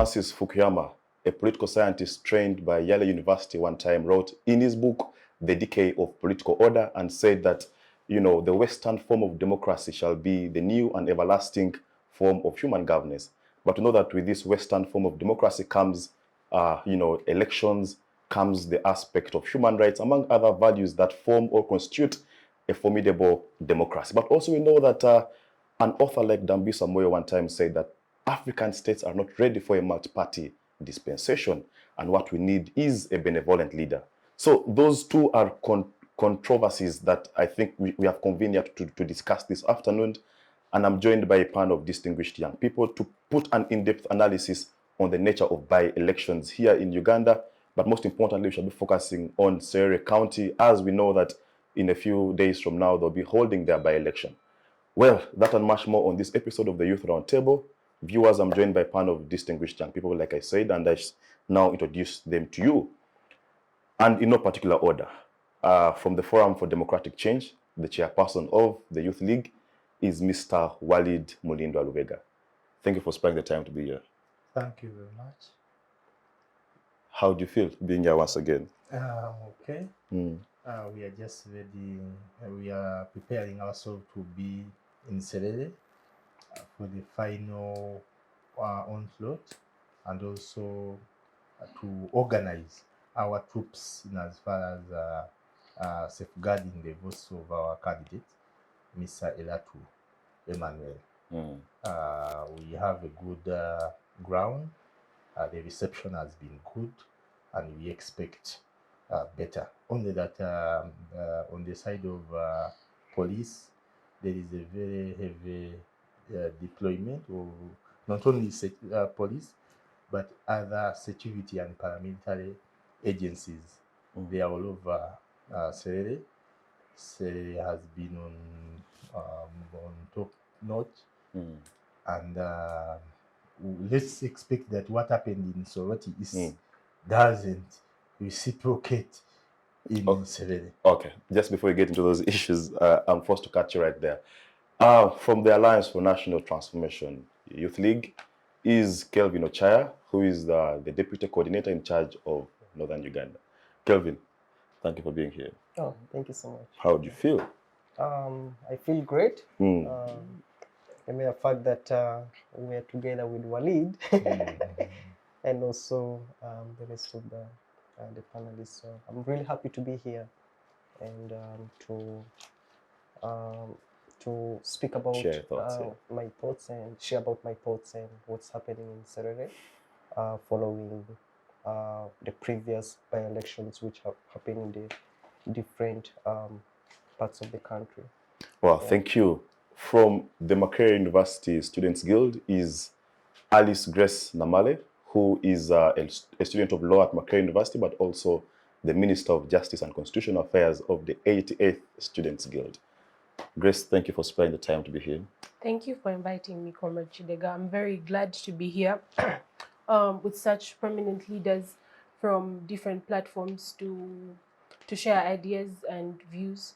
Francis Fukuyama, a political scientist trained by Yale University one time, wrote in his book, The Decay of Political Order, and said that, you know, the Western form of democracy shall be the new and everlasting form of human governance. But we know that with this Western form of democracy comes, you know, elections, comes the aspect of human rights, among other values that form or constitute a formidable democracy. But also we know that an author like Dambisa Moyo one time said that African states are not ready for a multi-party dispensation, and what we need is a benevolent leader. So those two are controversies that I think we have convened here to discuss this afternoon, and I'm joined by a panel of distinguished young people to put an in-depth analysis on the nature of by-elections here in Uganda, but most importantly, we shall be focusing on Serere County, as we know that in a few days from now, they'll be holding their by-election. Well, that and much more on this episode of the Youth Roundtable. Viewers, I'm joined by a panel of distinguished young people, like I said, and I now introduce them to you. And in no particular order, from the Forum for Democratic Change, the chairperson of the Youth League is Mr. Walid Mulindwa Lubega. Thank you for spending the time to be here. Thank you very much. How do you feel being here once again? Okay. We are just ready. We are preparing ourselves to be in Serere for the final onslaught, and also to organize our troops in as far as safeguarding the voice of our candidate, Mr. Elatu Emmanuel. We have a good ground. The reception has been good, and we expect better. Only that on the side of police, there is a very heavy deployment of not only police, but other security and paramilitary agencies. They are all over Serere. Serere has been on top notch, and let's expect that what happened in Soroti doesn't reciprocate in Serere. Okay, just before we get into those issues, I'm forced to catch you right there. From the Alliance for National Transformation Youth League is Kelvin Ochaya, who is the Deputy Coordinator in charge of Northern Uganda. Kelvin, thank you for being here. Oh, thank you so much. How do you feel? I feel great. The mere fact that we are together with Walid and also the rest of the panelists. So I'm really happy to be here and to speak about my thoughts and share about my thoughts and what's happening in Serere following the previous by-elections which have happened in the different parts of the country. Well, thank you. From the Makerere University Students Guild is Alyce Grace Namale, who is a student of law at Makerere University, but also the Minister of Justice and Constitutional Affairs of the 88th Students Guild. Grace, thank you for spending the time to be here. Thank you for inviting me, Comrade Kidega. I'm very glad to be here with such prominent leaders from different platforms to share ideas and views,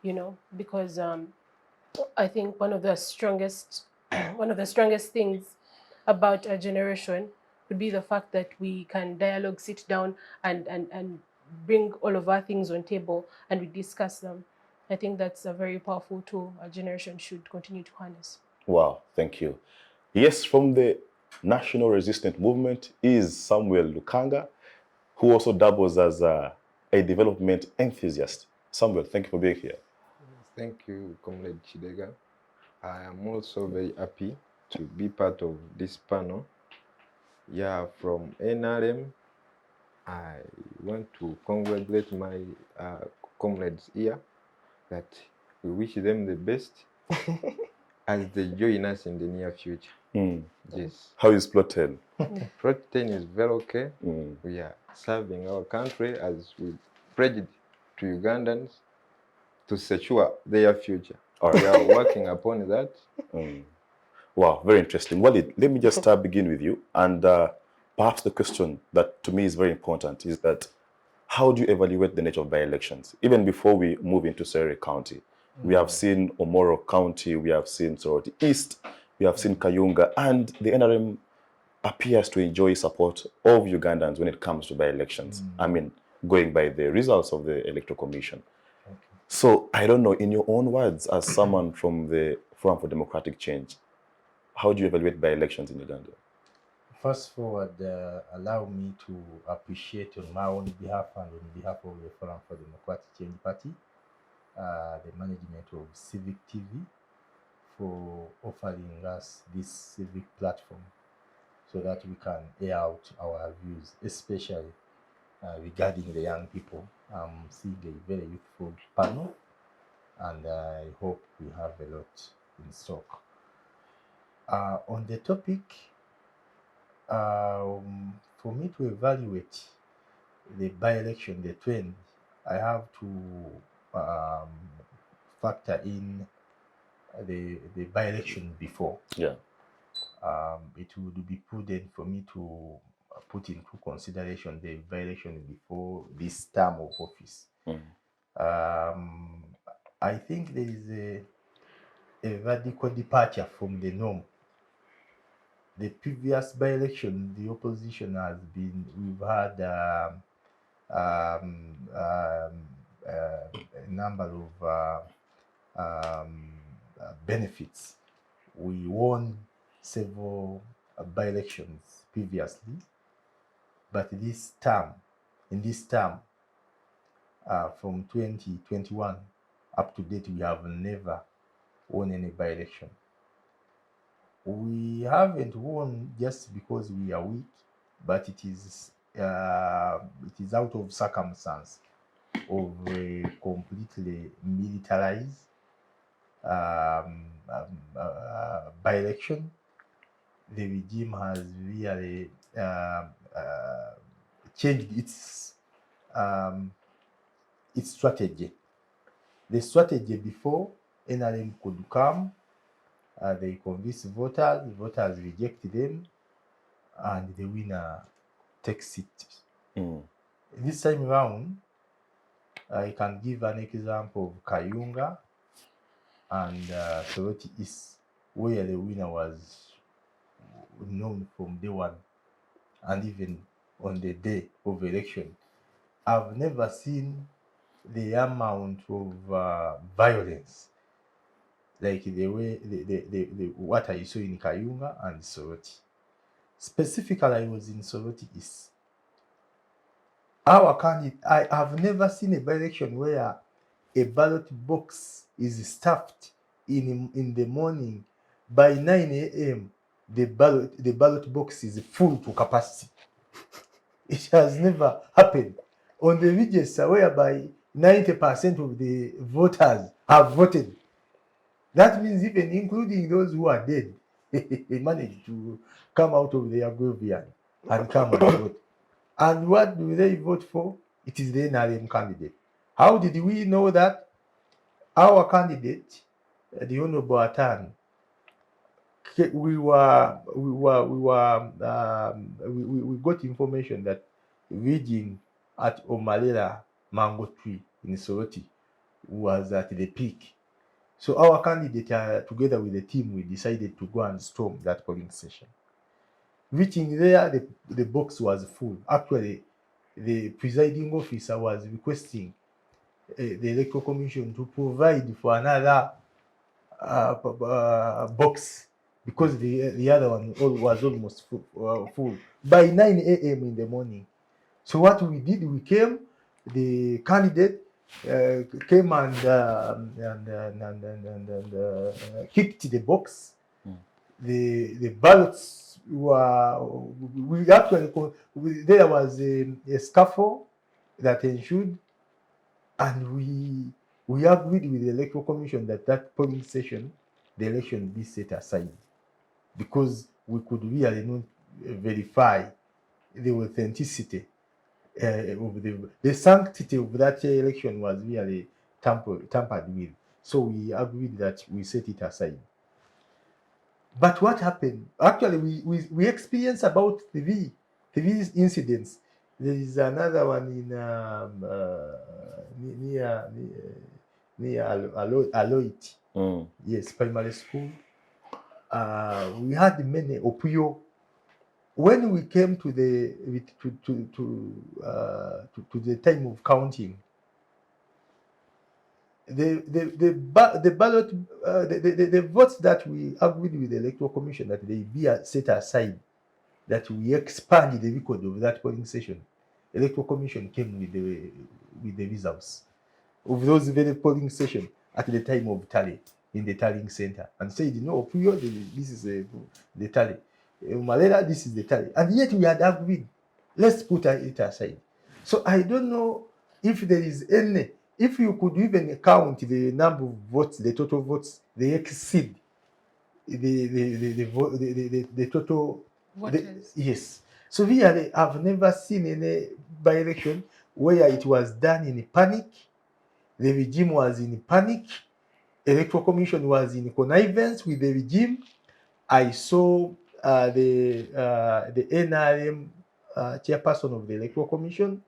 you know, because I think one of the strongest things about our generation would be the fact that we can dialogue, sit down and bring all of our things on table and we discuss them. I think that's a very powerful tool our generation should continue to harness. Wow, thank you. Yes, from the National Resistance Movement is Samuel Lukanga, who also doubles as a development enthusiast. Samuel, thank you for being here. Thank you, Comrade Kidega. I am also very happy to be part of this panel. Yeah, from NRM, I want to congratulate my comrades here, that we wish them the best as they join us in the near future. Yes. How is Plot 10? Plot 10 is very okay. We are serving our country as we pledged to Ugandans to secure their future. We are working upon that. Wow, very interesting. Walid, let me just begin with you. And perhaps the question that to me is very important is that how do you evaluate the nature of by-elections? Even before we move into Serere County, we have seen Omoro County, we have seen Soroti East, we have seen Kayunga, and the NRM appears to enjoy support of Ugandans when it comes to by-elections. I mean, going by the results of the Electoral Commission. Okay. So I don't know, in your own words, as someone from the Forum for Democratic Change, how do you evaluate by-elections in Uganda? First forward, allow me to appreciate on my own behalf and on behalf of the Forum for Democratic Change Party, the management of Civic TV for offering us this civic platform so that we can air out our views, especially regarding the young people. I'm seeing a very youthful panel, and I hope we have a lot in stock. On the topic, for me to evaluate the by-election, the trend, I have to factor in the by-election before. Yeah. It would be prudent for me to put into consideration the by-election before this term of office. I think there is a radical departure from the norm. The previous by-election, the opposition has been, we've had a number of benefits. We won several by-elections previously, but in this term, from 2021 up to date, we have never won any by-election. We haven't won just because we are weak, but it is out of circumstance of a completely militarized by-election. The regime has really changed its strategy. The strategy before, NRM could come, they convince voters reject them, and the winner takes it. This time around, I can give an example of Kayunga and Soroti East, where the winner was known from day one, and even on the day of election. I've never seen the amount of violence like the way what I saw in Kayunga and Soroti. Specifically, I was in Soroti East. Our candidate, I have never seen a by-election where a ballot box is stuffed in the morning. By 9 a.m., the ballot box is full to capacity. It has never happened on the register whereby 90% of the voters have voted. That means even including those who are dead, they managed to come out of their graveyard and come and vote. And what do they vote for? It is the NRM candidate. How did we know that? Our candidate, the Honorable Atan, we got information that reading at Omalela mango tree in Soroti was at the peak. So our candidate, together with the team, we decided to go and storm that polling station. Reaching there, the box was full. Actually, the presiding officer was requesting the Electoral Commission to provide for another box because the other one was almost full by 9 a.m. in the morning. So what we did, we came, the candidate came and kicked the box. The ballots were there was a scaffold that ensued, and we agreed with the Electoral Commission that polling station, the election be set aside because we could really not verify the authenticity of the sanctity of that election was really tampered with. So we agreed that we set it aside. But what happened? Actually, we experienced about three incidents. There is another one in near Aloit. Yes, primary school. We had many Opuyo. when we came to the time of counting, the ballot, the votes that we agreed with the Electoral Commission that they be set aside, that we expand the record of that polling session. Electoral Commission came with the results of those very polling sessions at the time of tally in the tallying center, and said, no, Puyo, this is the tally. Malera, this is the tally. And yet we had agreed, let's put it aside. So I don't know if there is any, if you could even count the number of votes, the total votes, they exceed the total voters. Yes. So here I've never seen any by-election where it was done in panic. The regime was in panic. Electoral Commission was in connivance with the regime. I saw the NRM chairperson of the Electoral Commission,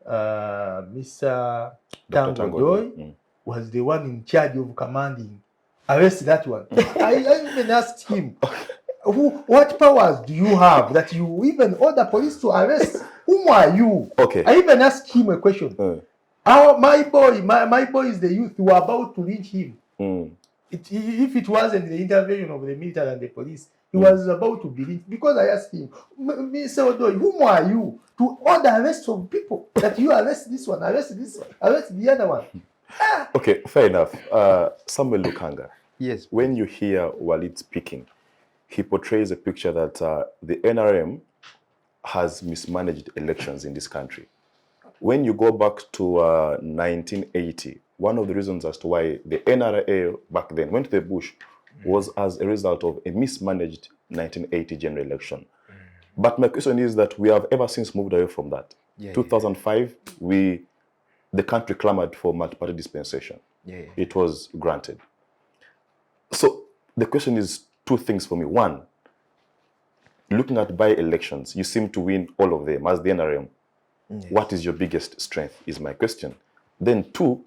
Mr. Tango Doy, was the one in charge of commanding. Arrest that one. I even asked him, what powers do you have that you even order police to arrest? Whom are you? Okay. I even asked him a question. My boy is the youth who are about to lynch him. If it wasn't the intervention of the military and the police, he was about to be lynched. Because I asked him, Mr. Odoi, whom are you to order arrest of people? That you arrest this one, arrest this one, arrest the other one. Okay, fair enough. Samuel Lukanga. Yes. When you hear Walid speaking, he portrays a picture that the NRM has mismanaged elections in this country. When you go back to 1980, one of the reasons as to why the NRA back then went to the bush was as a result of a mismanaged 1980 general election. But my question is that we have ever since moved away from that. 2005, the country clamored for multi-party dispensation. It was granted. So the question is two things for me. One, looking at by-elections, you seem to win all of them as the NRM. What is your biggest strength is my question. Then two,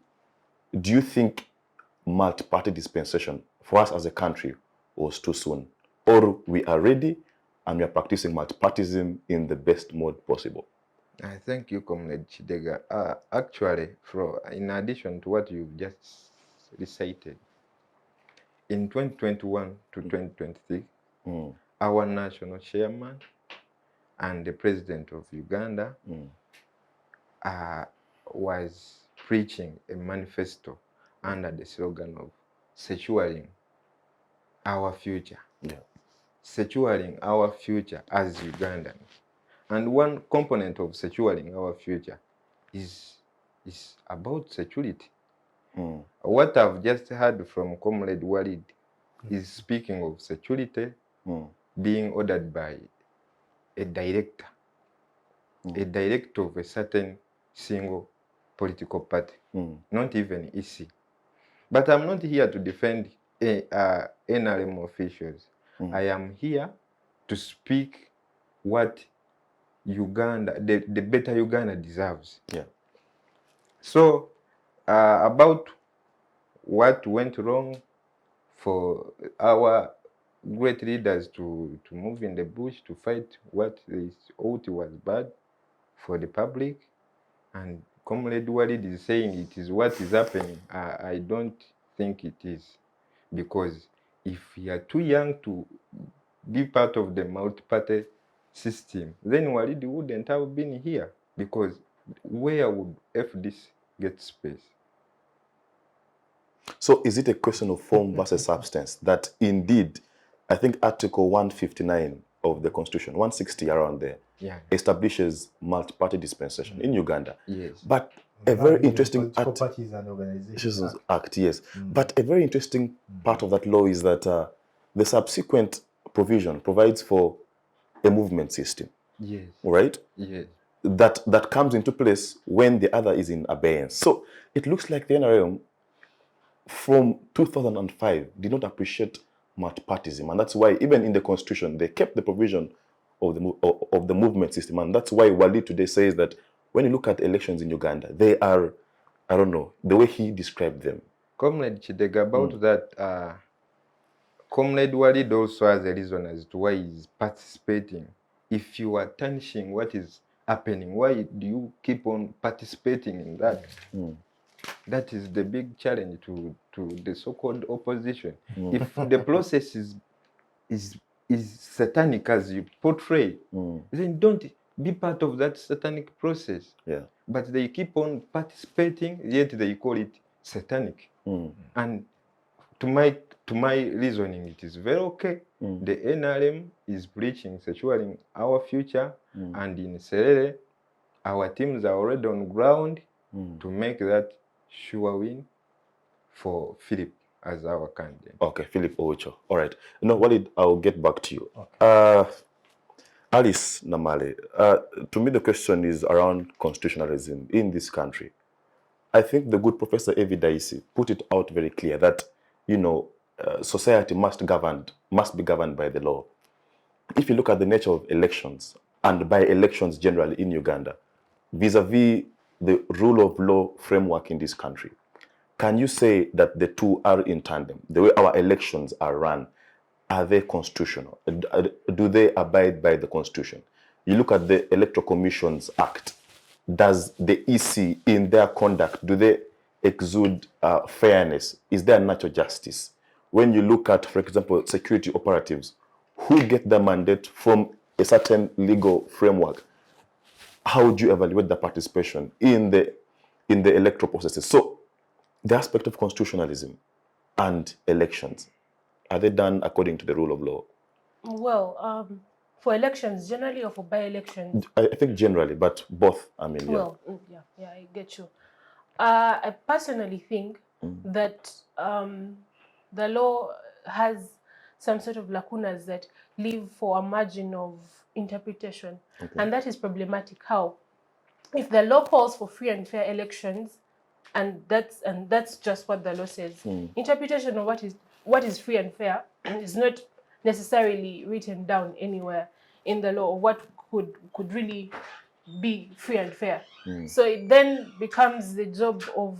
do you think multi-party dispensation for us as a country was too soon? Or we are ready and we are practicing multi-partyism in the best mode possible? I thank you, Comrade Kidega. Actually, in addition to what you've just recited, in 2021 to 2023, our national chairman and the president of Uganda was preaching a manifesto under the slogan of securing our future. Securing our future as Ugandans. And one component of securing our future is about security. What I've just heard from Comrade Walid is speaking of security being ordered by a director of a certain single political party, not even EC. But I'm not here to defend NRM officials. I am here to speak what Uganda, the better Uganda deserves. So, about what went wrong for our great leaders to move in the bush to fight what they thought was bad for the public, and Comrade Walid is saying it is what is happening. I don't think it is, because if you are too young to be part of the multi-party system, then Walid wouldn't have been here, because where would FDC get space? So is it a question of form versus substance that indeed, I think Article 159 of the Constitution, 160 around there, establishes multi-party dispensation in Uganda. But a very interesting Parties and Organizations Act, but a very interesting part of that law is that the subsequent provision provides for a movement system. Right? That comes into place when the other is in abeyance. So it looks like the NRM from 2005 did not appreciate multipartyism, and that's why even in the Constitution they kept the provision of the movement system, and that's why Walid today says that when you look at elections in Uganda, they are, I don't know, the way he described them. Comrade Kidega, about that, Comrade Walid also has a reason as to why he's participating if you are tarnishing what is happening, why do you keep on participating in that? That is the big challenge to the so-called opposition. If the process is satanic as you portray, then don't be part of that satanic process. Yeah. But they keep on participating, yet they call it satanic. And to my reasoning, it is very okay. The NRM is preaching, securing our future, and in Serere, our teams are already on ground to make that sure win for Philip as our candidate. Okay, Philip Ocho. All right. No, Walid, I'll get back to you. Okay. Alice Namale, to me the question is around constitutionalism in this country. I think the good Professor Evi Daisy put it out very clear that, society must be governed by the law. If you look at the nature of elections, and by elections generally in Uganda, vis-a-vis the rule of law framework in this country, can you say that the two are in tandem? The way our elections are run, are they constitutional? Do they abide by the Constitution? You look at the Electoral Commissions Act. Does the EC, in their conduct, do they exude fairness? Is there natural justice? When you look at, for example, security operatives, who get the mandate from a certain legal framework? How would you evaluate the participation in the electoral processes? So, the aspect of constitutionalism and elections, are they done according to the rule of law? Well, for elections generally or for by-elections? I think generally, but both, I mean, yeah. Well, yeah, I get you. I personally think that the law has some sort of lacunas that leave for a margin of interpretation. Okay. And that is problematic. How? If the law calls for free and fair elections, and that's just what the law says, interpretation of what is free and fair is not necessarily written down anywhere in the law, or what could really be free and fair. So it then becomes the job of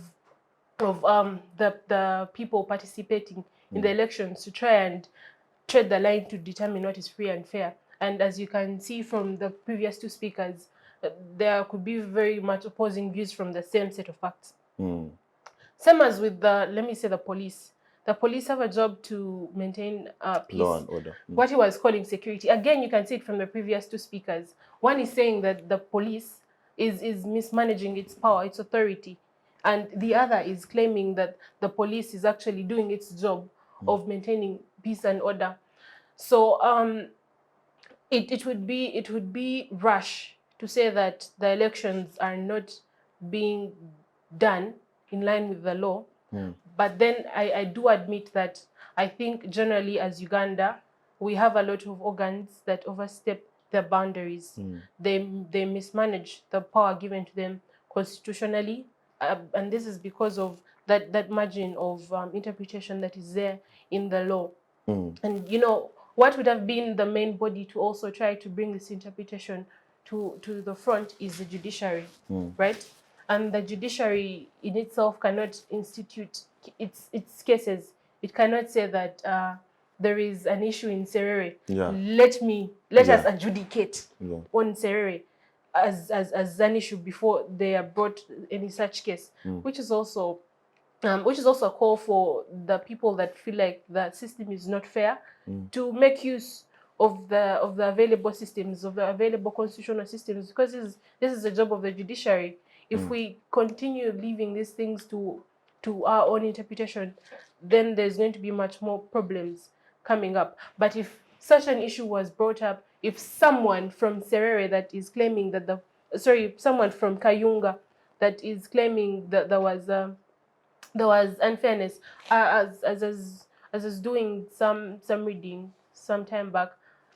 the people participating in the elections to try and tread the line to determine what is free and fair. And as you can see from the previous two speakers, there could be very much opposing views from the same set of facts. Same as with the police. The police have a job to maintain peace. Law and order. What he was calling security. Again, you can see it from the previous two speakers. One is saying that the police is mismanaging its power, its authority. And the other is claiming that the police is actually doing its job of maintaining peace and order. So it would be rash to say that the elections are not being done in line with the law. But then I do admit that I think generally as Uganda, we have a lot of organs that overstep their boundaries. They mismanage the power given to them constitutionally. And this is because of that margin of interpretation that is there in the law. And what would have been the main body to also try to bring this interpretation to the front is the judiciary, right? And the judiciary in itself cannot institute its cases. It cannot say that there is an issue in Serere. Let us adjudicate on Serere as an issue before they are brought any such case, which is also a call for the people that feel like the system is not fair to make use of the available systems, of the available constitutional systems, because this is the job of the judiciary. If we continue leaving these things to our own interpretation, then there's going to be much more problems coming up. But if such an issue was brought up, if someone from Serere that is claiming that someone from Kayunga that is claiming that there was unfairness, as I was doing some reading some time back,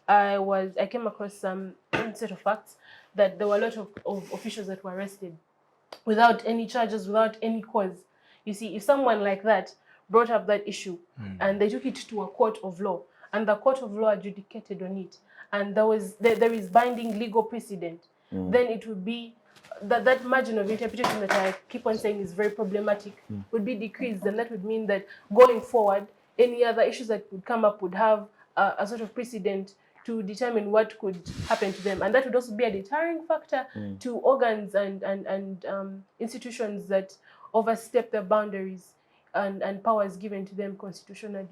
I came across some set of facts that there were a lot of officials that were arrested without any charges, without any cause. You see, if someone like that brought up that issue and they took it to a court of law, and the court of law adjudicated on it, and there is binding legal precedent, then it would be that margin of interpretation that I keep on saying is very problematic would be decreased, and that would mean that going forward, any other issues that would come up would have a sort of precedent to determine what could happen to them, and that would also be a deterring factor to organs and institutions that overstep the boundaries and powers given to them constitutionally.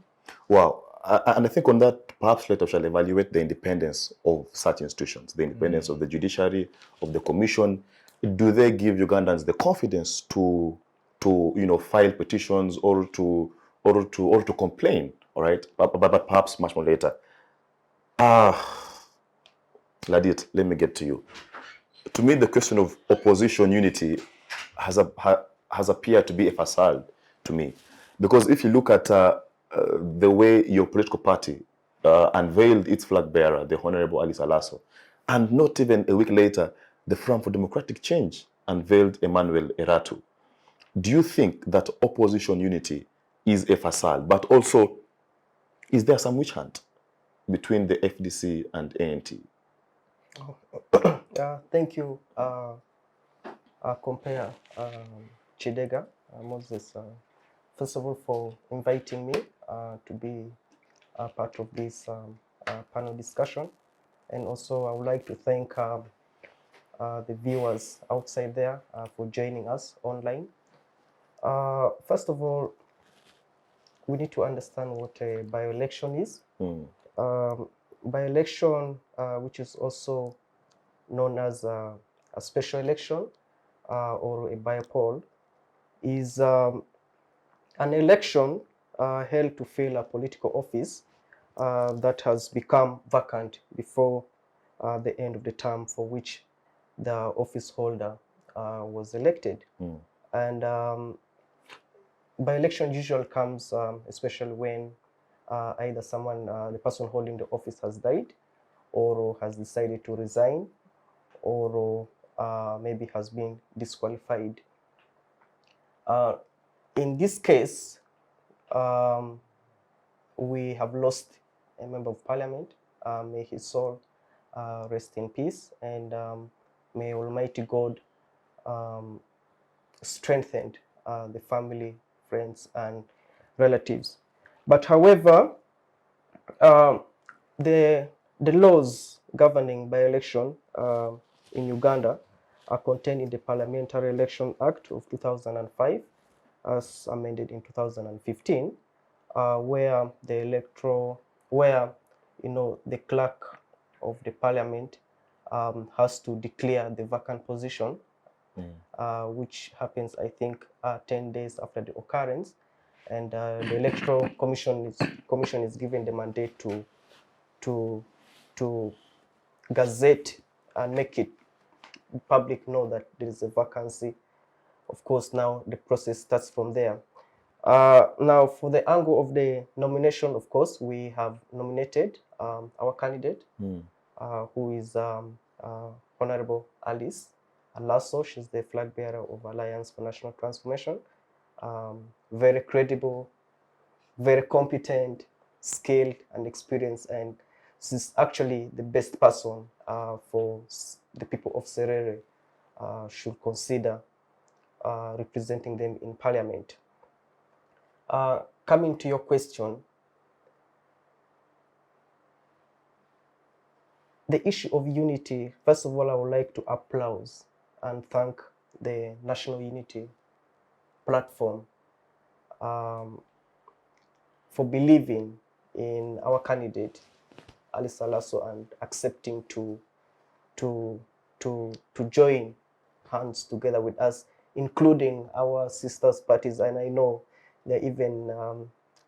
Wow. And I think on that, perhaps let us shall evaluate the independence of such institutions, the independence of the judiciary, of the commission. Do they give Ugandans the confidence to file petitions or to complain? All right, but perhaps much more later. Ladit, let me get to you. To me, the question of opposition unity has appeared to be a facade to me, because if you look at the way your political party unveiled its flag bearer, the Honorable Alyce Grace, and not even a week later, the Forum for Democratic Change unveiled Emmanuel Eratu. Do you think that opposition unity is a facade, but also is there some witch hunt between the FDC and ANT? Thank you, Compare Kidega Moses. First of all, for inviting me to be part of this panel discussion. And also, I would like to thank the viewers outside there for joining us online. First of all, we need to understand what a by-election is. By-election, which is also known as a special election or a by-poll, is an election held to fill a political office that has become vacant before the end of the term for which the office holder was elected. And by-election usually comes especially when either the person holding the office has died, or has decided to resign, or maybe has been disqualified. In this case, we have lost a member of parliament. May his soul rest in peace, and may Almighty God strengthen the family, friends, and relatives. But however, the laws governing by-election in Uganda are contained in the Parliamentary Election Act of 2005, as amended in 2015, where the clerk of the parliament has to declare the vacant position, which happens, I think, 10 days after the occurrence, and the electoral commission is given the mandate to gazette and make it public know that there is a vacancy. Of course, now the process starts from there. Now, for the angle of the nomination, of course, we have nominated our candidate, who is Honorable Alyce Grace. She's the flag bearer of Alliance for National Transformation. Very credible, very competent, skilled, and experienced, and she's actually the best person for the people of Serere should consider representing them in parliament. Coming to your question, the issue of unity, first of all, I would like to applaud and thank the National Unity Platform for believing in our candidate, Alyce Grace, and accepting to join hands together with us, including our sisters parties. And I know there are even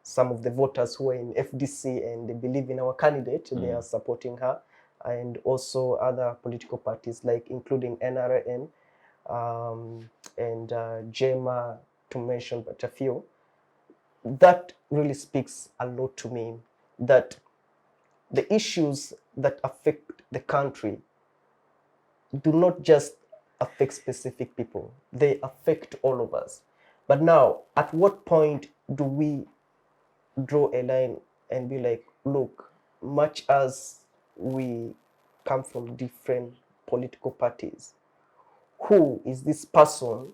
some of the voters who are in FDC and they believe in our candidate, they are supporting her, and also other political parties, like including NRM and JEMA, to mention but a few. That really speaks a lot to me, that the issues that affect the country do not just affect specific people, they affect all of us. But now, at what point do we draw a line and be like, look, much as we come from different political parties, who is this person,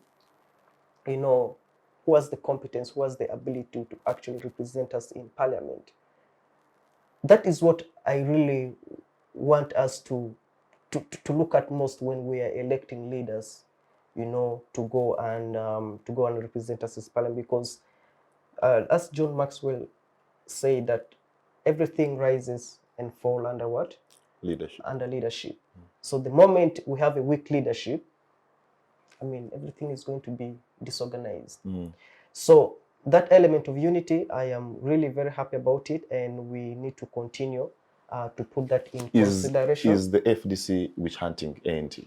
who has the competence, who has the ability to actually represent us in parliament? That is what I really want us to look at most when we are electing leaders, you know, to go and represent us as parliament, because as John Maxwell said, that everything rises and fall under what? Leadership. Under leadership. So the moment we have a weak leadership, I mean, everything is going to be disorganized. So that element of unity, I am really very happy about it, and we need to continue to put that in consideration. Is the FDC witch hunting ANT?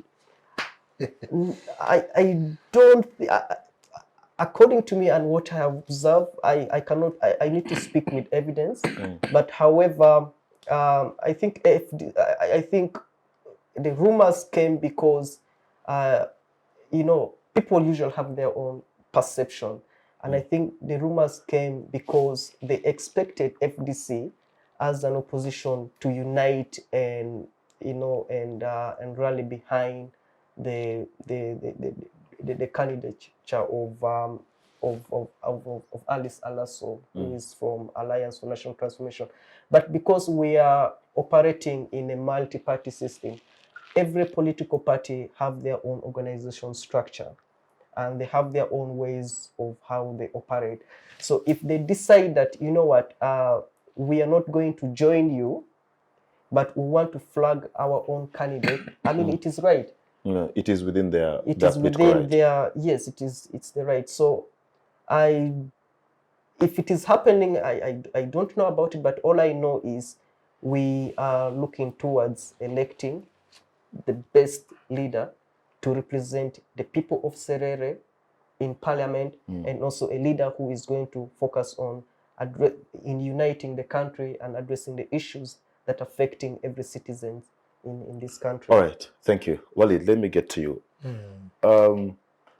I don't. According to me and what I observe, I cannot. I need to speak with evidence. But however, I think I think the rumors came because, you know, people usually have their own perception, and I think the rumors came because they expected FDC as an opposition to unite and, you know, and rally behind the candidature of Alyce Alaso, who is from Alliance for National Transformation. But because we are operating in a multi-party system, every political party have their own organization structure, and they have their own ways of how they operate. So if they decide that, you know what, we are not going to join you, but we want to flag our own candidate, I mean, it is right. It is within their yes, it's the right. So if it is happening, I don't know about it, but all I know is we are looking towards electing the best leader to represent the people of Serere in parliament, and also a leader who is going to focus on in uniting the country and addressing the issues that are affecting every citizen in this country. All right, thank you. Walid, let me get to you.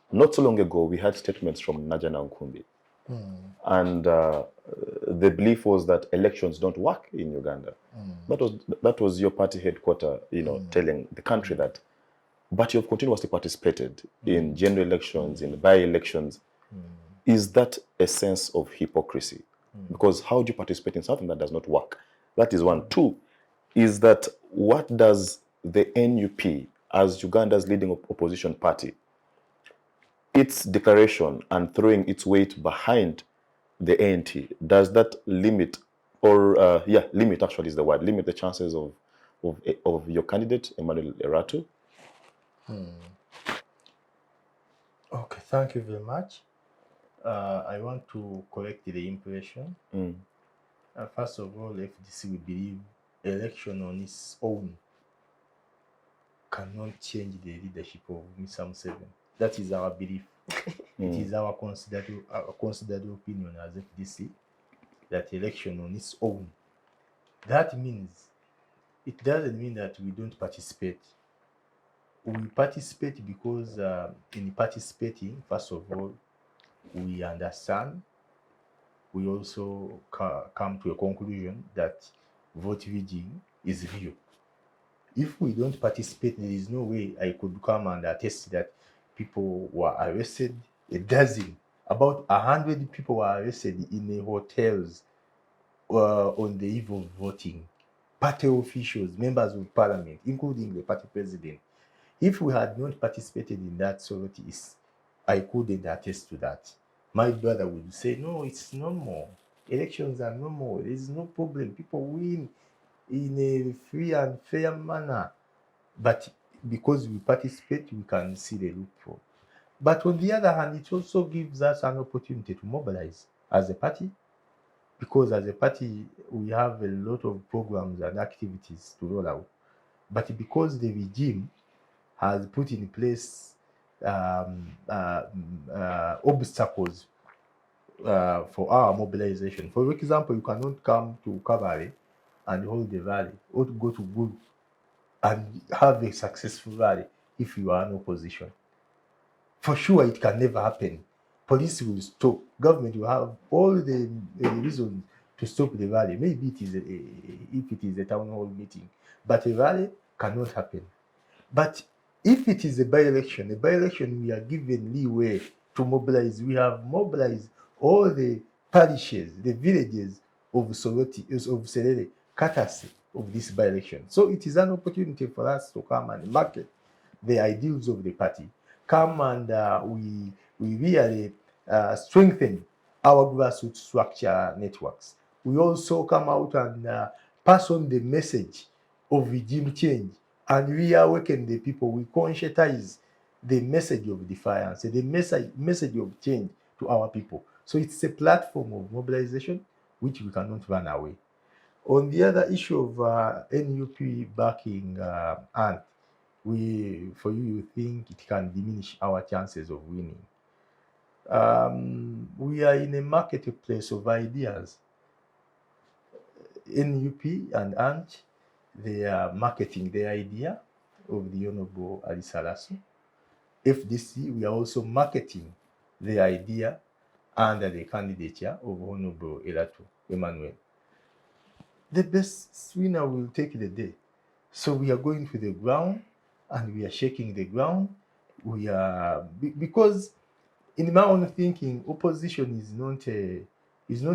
Not so long ago, we had statements from Najana Nkumbi. And the belief was that elections don't work in Uganda. That was your party headquarters, you know, telling the country that. But you've continuously participated in general elections, in by-elections. Is that a sense of hypocrisy? Because how do you participate in something that does not work? That is one. Two, is that what does the NUP, as Uganda's leading opposition party, its declaration and throwing its weight behind the ANT, does that limit, or limit actually is the word, limit the chances of your candidate, Emmanuel Eratu? Okay, thank you very much. I want to correct the impression. First of all, FDC, we believe election on its own cannot change the leadership of Mr. Museveni. That is our belief. It is our considered opinion as FDC that election on its own. That means, it doesn't mean that we don't participate. We participate because in participating, first of all, we understand. We also come to a conclusion that vote rigging is real. If we don't participate, there is no way I could come and attest that people were arrested. About 100 people were arrested in the hotels on the eve of voting. Party officials, members of parliament, including the party president. If we had not participated in that sorties, I couldn't attest to that. My brother would say, no, it's normal. Elections are normal. There's no problem. People win in a free and fair manner. But because we participate, we can see the loophole. But on the other hand, it also gives us an opportunity to mobilize as a party, because as a party, we have a lot of programs and activities to roll out. But because the regime has put in place obstacles for our mobilization. For example, you cannot come to Kabale and hold a rally, or to go to Gulu and have a successful rally if you are in opposition. For sure, it can never happen. Police will stop. Government will have all the reasons to stop the rally. Maybe it is if it is a town hall meeting, but a rally cannot happen. But if it is a by-election, we are given leeway to mobilize. We have mobilized all the parishes, the villages of Serere, Katase, of this by-election. So it is an opportunity for us to come and market the ideals of the party, come and we really strengthen our grassroots structure networks. We also come out and pass on the message of regime change and reawaken the people. We conscientize the message of defiance, the message of change to our people. So it's a platform of mobilization which we cannot run away. On the other issue of NUP backing ANT, you think it can diminish our chances of winning. We are in a marketplace of ideas. NUP and ANT, they are marketing the idea of the Honorable Alyce Grace. FDC, we are also marketing the idea under the candidature of Honorable Emmanuel. The best winner will take the day. So we are going to the ground and we are shaking the ground. We are, because in my own thinking, opposition is not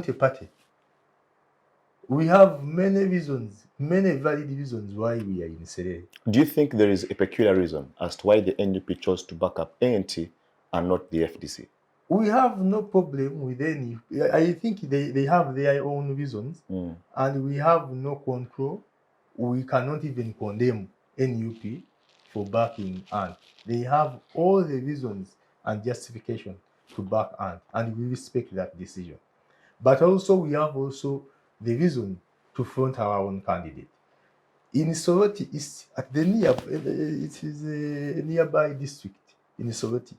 a party. We have many reasons, many valid reasons why we are in Serere. Do you think there is a peculiar reason as to why the NUP chose to back up ANT and not the FDC? We have no problem with any. I think they have their own reasons, and we have no control. We cannot even condemn NUP for backing ANT. They have all the reasons and justification to back ANT, and we respect that decision. But also, we have also the reason to front our own candidate. In Soroti East, at the it is a nearby district in Soroti.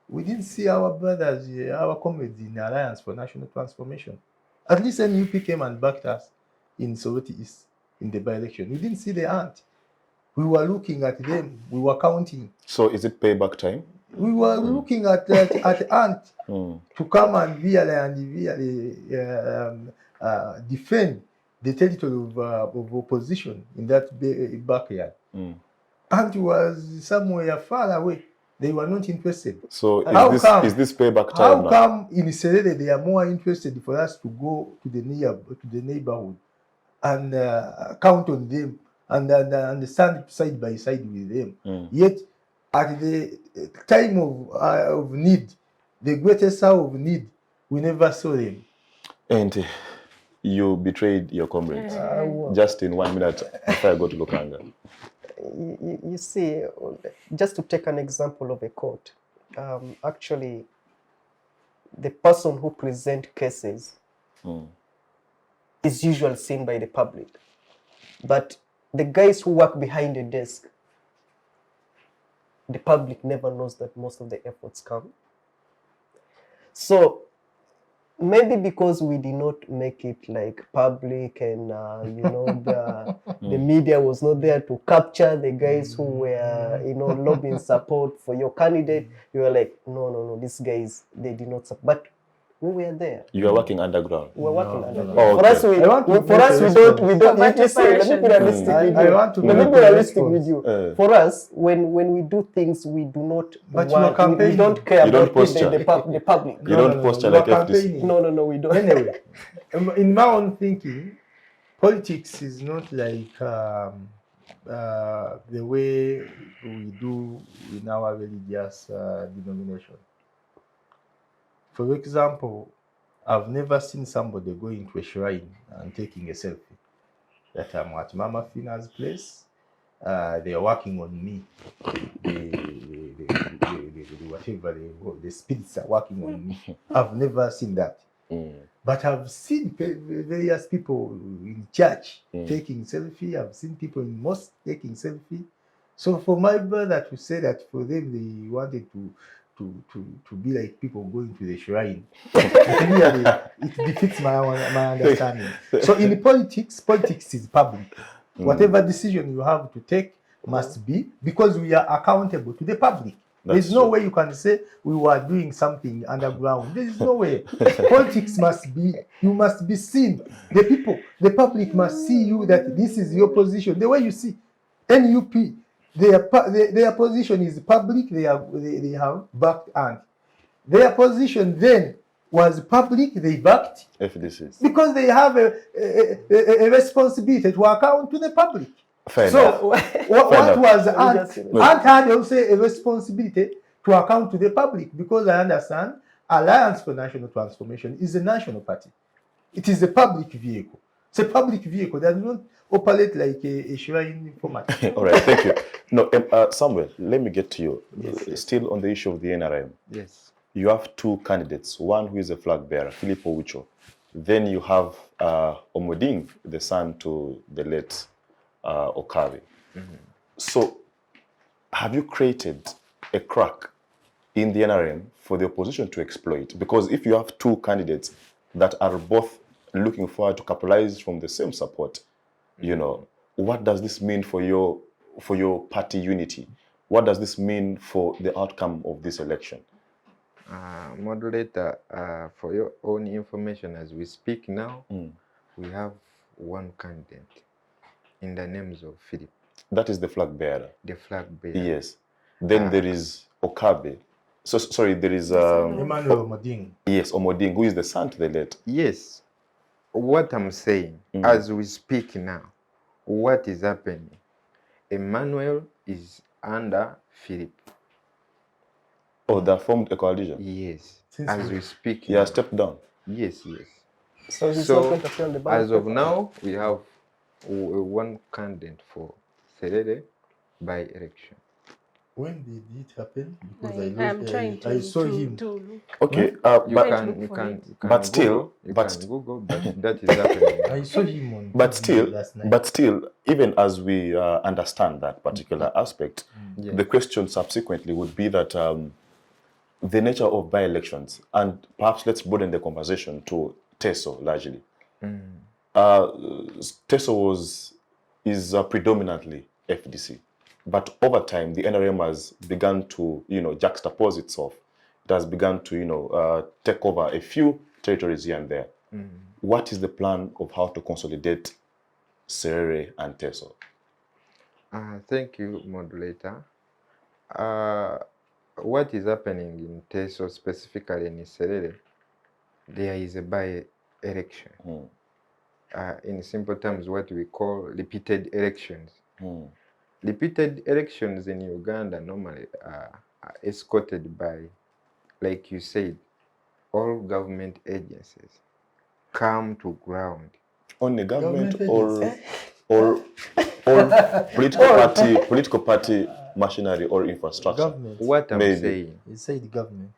We didn't see our brothers, our comrades in Alliance for National Transformation. At least NUP came and backed us in Soroti East in the by-election. We didn't see the ANT. We were looking at them. We were counting. So is it payback time? We were looking at ANT to come and really defend the territory of opposition in that backyard. ANT was somewhere far away. They were not interested. So is this payback How time now? come in Serere they are more interested for us to go to the neighborhood and count on them and stand side by side with them? Yet at the time of need, the greatest hour of need, we never saw them. And you betrayed your comrades. Just in 1 minute before I go to Lukanga. You see, just to take an example of a court, actually, the person who presents cases is usually seen by the public. But the guys who work behind the desk, the public never knows that most of the efforts come. So maybe because we did not make it like public and the media was not there to capture the guys who were lobbying support for your candidate, you were like, no, these guys, they did not support. But we were there. You are working underground. We were working underground. Oh, okay. For us, we don't. Let me be realistic with you. I want to be realistic with you. For us, when we do things, we do not. But you are campaigning. We don't care You don't about posture. the public. You don't posture like FDC. No, we don't. Anyway, in my own thinking, politics is not like the way we do in our religious denomination. For example, I've never seen somebody going to a shrine and taking a selfie. That I'm at Mama Fina's place. They are working on me. Whatever the spirits are working on me. I've never seen that. But I've seen various people in church taking selfie. I've seen people in mosque taking selfie. So for my brother to say that for them they wanted to be like people going to the shrine, it defeats my understanding. So in politics is public. Whatever decision you have to take must be, because we are accountable to the public. There's no way you can say we were doing something underground. There is no way. Politics must be, you must be seen. The people, the public must see you that this is your position. The way you see NUP, their position is public. They have backed ANT. Their position then was public, they backed FDCs. because they have a responsibility to account to the public. Fair So enough. what was No. Ant had also a responsibility to account to the public, because I understand Alliance for National Transformation is a national party. It is a public vehicle. It's a public vehicle that does not operate like a shrine format. All right, thank you. No, Samuel, let me get to you. Yes. Still on the issue of the NRM. Yes. You have two candidates, one who is a flag bearer, Philip Owucho. Then you have Omoding, the son to the late Ocaya. So have you created a crack in the NRM for the opposition to exploit? Because if you have two candidates that are both looking forward to capitalize from the same support, you know, what does this mean for your party unity? What does this mean for the outcome of this election? Moderator, for your own information, as we speak now, we have one candidate in the names of Philip. That is the flag bearer. The flag bearer. Yes. Then there is Okabe. So sorry, there is Emmanuel Omoding. yes, Omoding, who is the son to the late. Yes. What I'm saying, as we speak now, what is happening? Emmanuel is under Philip. Oh, they formed a coalition. Yes. Since As when? we speak. He now. has stepped down. Yes, yes. So he's So, not going to appear on the ballot As of paper? now, we have one candidate for Serere by election. When did it happen? Because I'm trying to I saw him. Okay, You but can but still- Google, you but can Google, but that is happening. I saw him on but TV still, last night. but still, even as we understand that particular aspect, Yeah. the question subsequently would be that the nature of by-elections, and perhaps let's broaden the conversation to TESO largely. TESO is predominantly FDC, but over time the NRM has begun to juxtapose itself. It has begun to take over a few territories here and there. What is the plan of how to consolidate Serere and TESO? Thank you, moderator. What is happening in TESO, specifically in Serere, there is a by-election. In simple terms, what we call repeated elections. Repeated elections in Uganda normally are escorted by, like you said, all government agencies come to ground. Only government Government or political party machinery or infrastructure. Government. What I'm Maybe. saying, You say the government.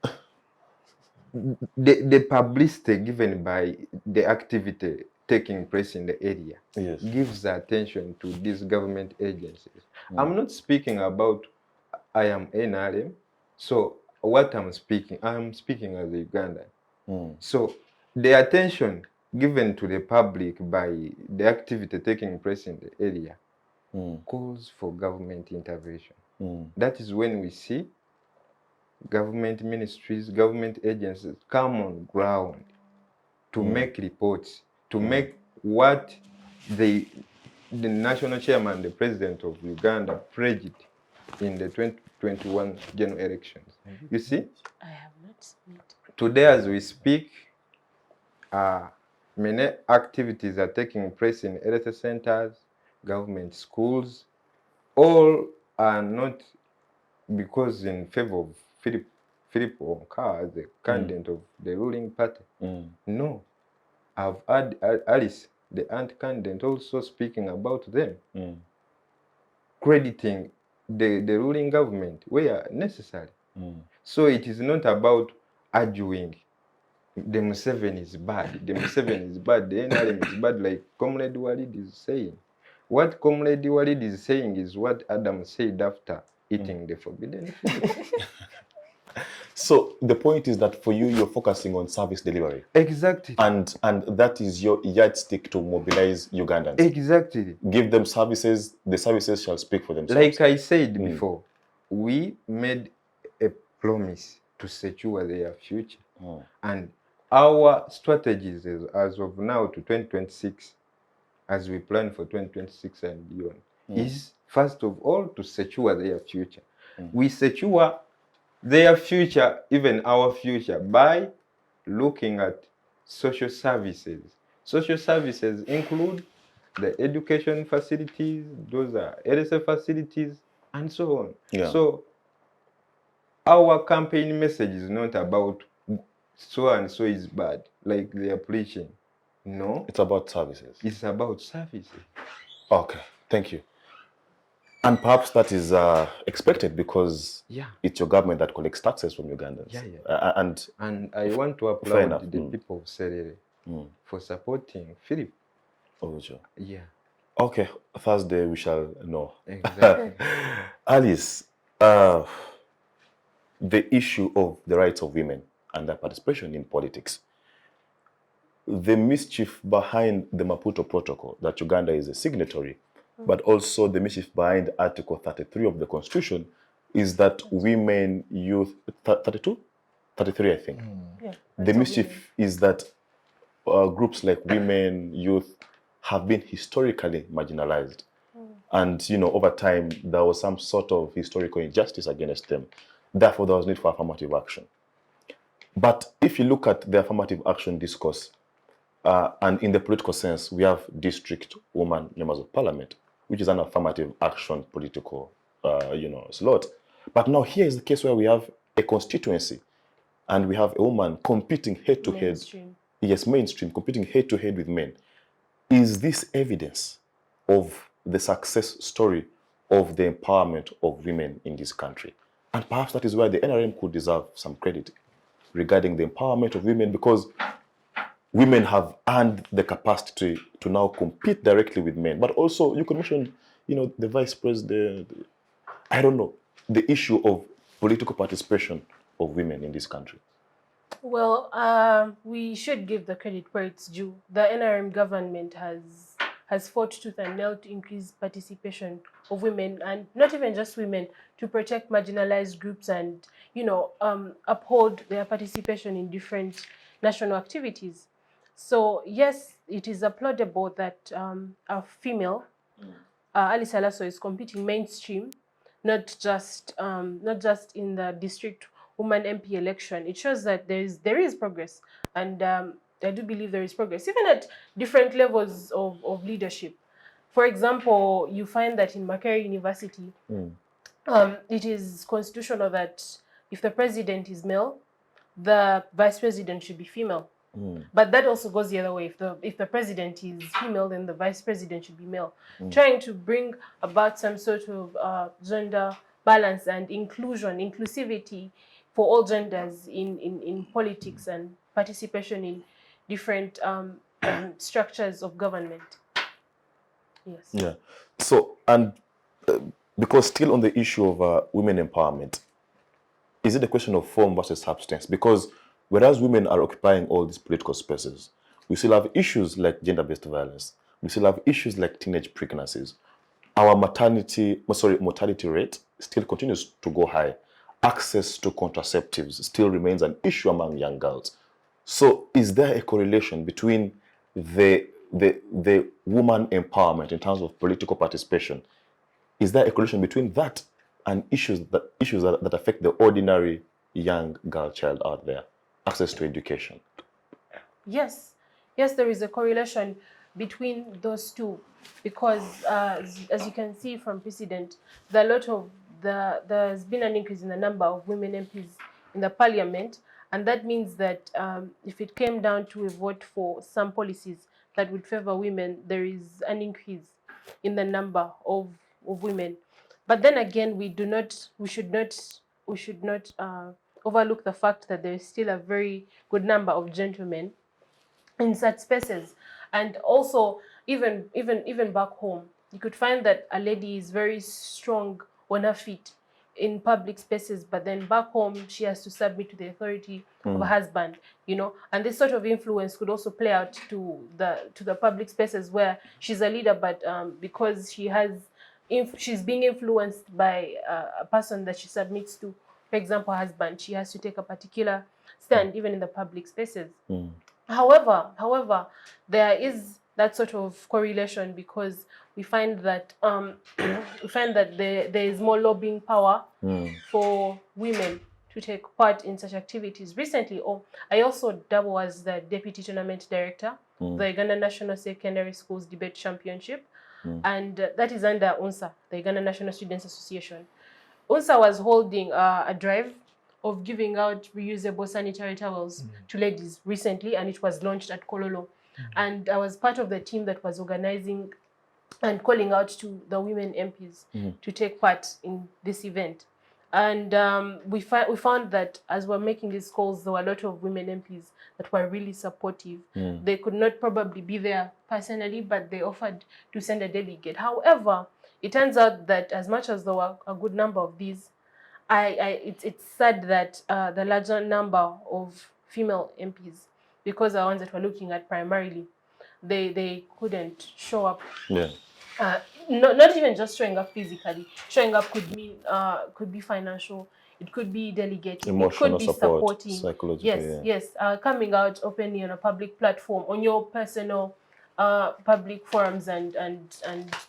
the publicity given by the activity taking place in the area Yes. gives attention to these government agencies. I'm not speaking about I am NRM, so what I'm speaking as a Ugandan. So the attention given to the public by the activity taking place in the area calls for government intervention. That is when we see government ministries, government agencies come on ground to make reports, to make what the national chairman, the president of Uganda, pledged in the 2021 general elections. You see, I have not seen it. today as we speak, many activities are taking place in health centers, government schools. All are not because in favor of Philip Ochaya, the candidate of the ruling party. No. I've heard Alice, the aunt candidate, also speaking about them, crediting the ruling government where necessary. So it is not about arguing the Museveni is bad, the Museveni is bad, the NRM is bad, like Comrade Walid is saying. What Comrade Walid is saying is what Adam said after eating the forbidden fruit. So the point is that for you, you're focusing on service delivery. Exactly. And that is your yardstick to mobilize Ugandans. Exactly. Give them services, the services shall speak for themselves. Like I said before, we made a promise to secure their future. And our strategies as of now to 2026, as we plan for 2026 and beyond, is first of all to secure their future. We secure their future, even our future, by looking at social services. Social services include the education facilities, those are health facilities, and so on. Yeah. So our campaign message is not about so and so is bad, like they are preaching. No. It's about services. It's about services. Okay, thank you. And perhaps that is expected because it's your government that collects taxes from Ugandans. And I want to applaud the people of Serere for supporting Philip. Oh, sure. Yeah. Okay, Thursday we shall know. Exactly. Alice, the issue of the rights of women and their participation in politics, the mischief behind the Maputo Protocol, that Uganda is a signatory, but also the mischief behind Article 33 of the Constitution is that women, youth, 32? 33, I think. Yeah, the mischief is that groups like women, youth have been historically marginalized. And, you know, over time, there was some sort of historical injustice against them. Therefore, there was need for affirmative action. But if you look at the affirmative action discourse, and in the political sense, we have district woman members of parliament, which is an affirmative action political, slot. But now here is the case where we have a constituency and we have a woman competing head to head. Yes, mainstream, competing head to head with men. Is this evidence of the success story of the empowerment of women in this country? And perhaps that is why the NRM could deserve some credit regarding the empowerment of women, because women have earned the capacity to now compete directly with men. But also, you could mention, the vice president, the issue of political participation of women in this country. Well, we should give the credit where it's due. The NRM government has fought tooth and nail to increase participation of women, and not even just women, to protect marginalized groups and, uphold their participation in different national activities. So yes, it is applaudable that a female, Alyce Grace, is competing mainstream, not just in the district woman MP election. It shows that there is progress, and I do believe there is progress, even at different levels of leadership. For example, you find that in Makerere University, it is constitutional that if the president is male, the vice president should be female. But that also goes the other way. If the president is female, then the vice president should be male. Trying to bring about some sort of gender balance and inclusivity for all genders in politics and participation in different structures of government. Yes. Yeah. So, and because still on the issue of women empowerment, is it a question of form versus substance? Because whereas women are occupying all these political spaces, we still have issues like gender-based violence. We still have issues like teenage pregnancies. Our mortality rate still continues to go high. Access to contraceptives still remains an issue among young girls. So is there a correlation between the woman empowerment in terms of political participation? Is there a correlation between that and issues that affect the ordinary young girl child out there? Access to education. Yes, there is a correlation between those two, because as you can see from precedent, there's been an increase in the number of women MPs in the parliament, and that means that if it came down to a vote for some policies that would favor women, there is an increase in the number of women. But then again, we should not overlook the fact that there is still a very good number of gentlemen in such spaces. And also, even back home, you could find that a lady is very strong on her feet in public spaces, but then back home she has to submit to the authority of her husband, and this sort of influence could also play out to the public spaces where she's a leader, but because she's being influenced by a person that she submits to, for example, her husband, she has to take a particular stand even in the public spaces. However, there is that sort of correlation, because we find that there is more lobbying power for women to take part in such activities. Recently, I also double as the Deputy Tournament Director, the Uganda National Secondary Schools Debate Championship, and that is under UNSA, the Uganda National Students Association. UNSA was holding a drive of giving out reusable sanitary towels to ladies recently, and it was launched at Kololo. And I was part of the team that was organizing and calling out to the women MPs to take part in this event. And we found that as we're making these calls, there were a lot of women MPs that were really supportive. They could not probably be there personally, but they offered to send a delegate. However, it turns out that as much as there were a good number of these, it's sad that the larger number of female MPs, because the ones that we're looking at primarily, they couldn't show up. Yeah. Not even just showing up physically. Showing up could be financial. It could be delegating. Emotional it could be support, supporting. psychological. Yes. Coming out openly on a public platform, on your personal public forums, and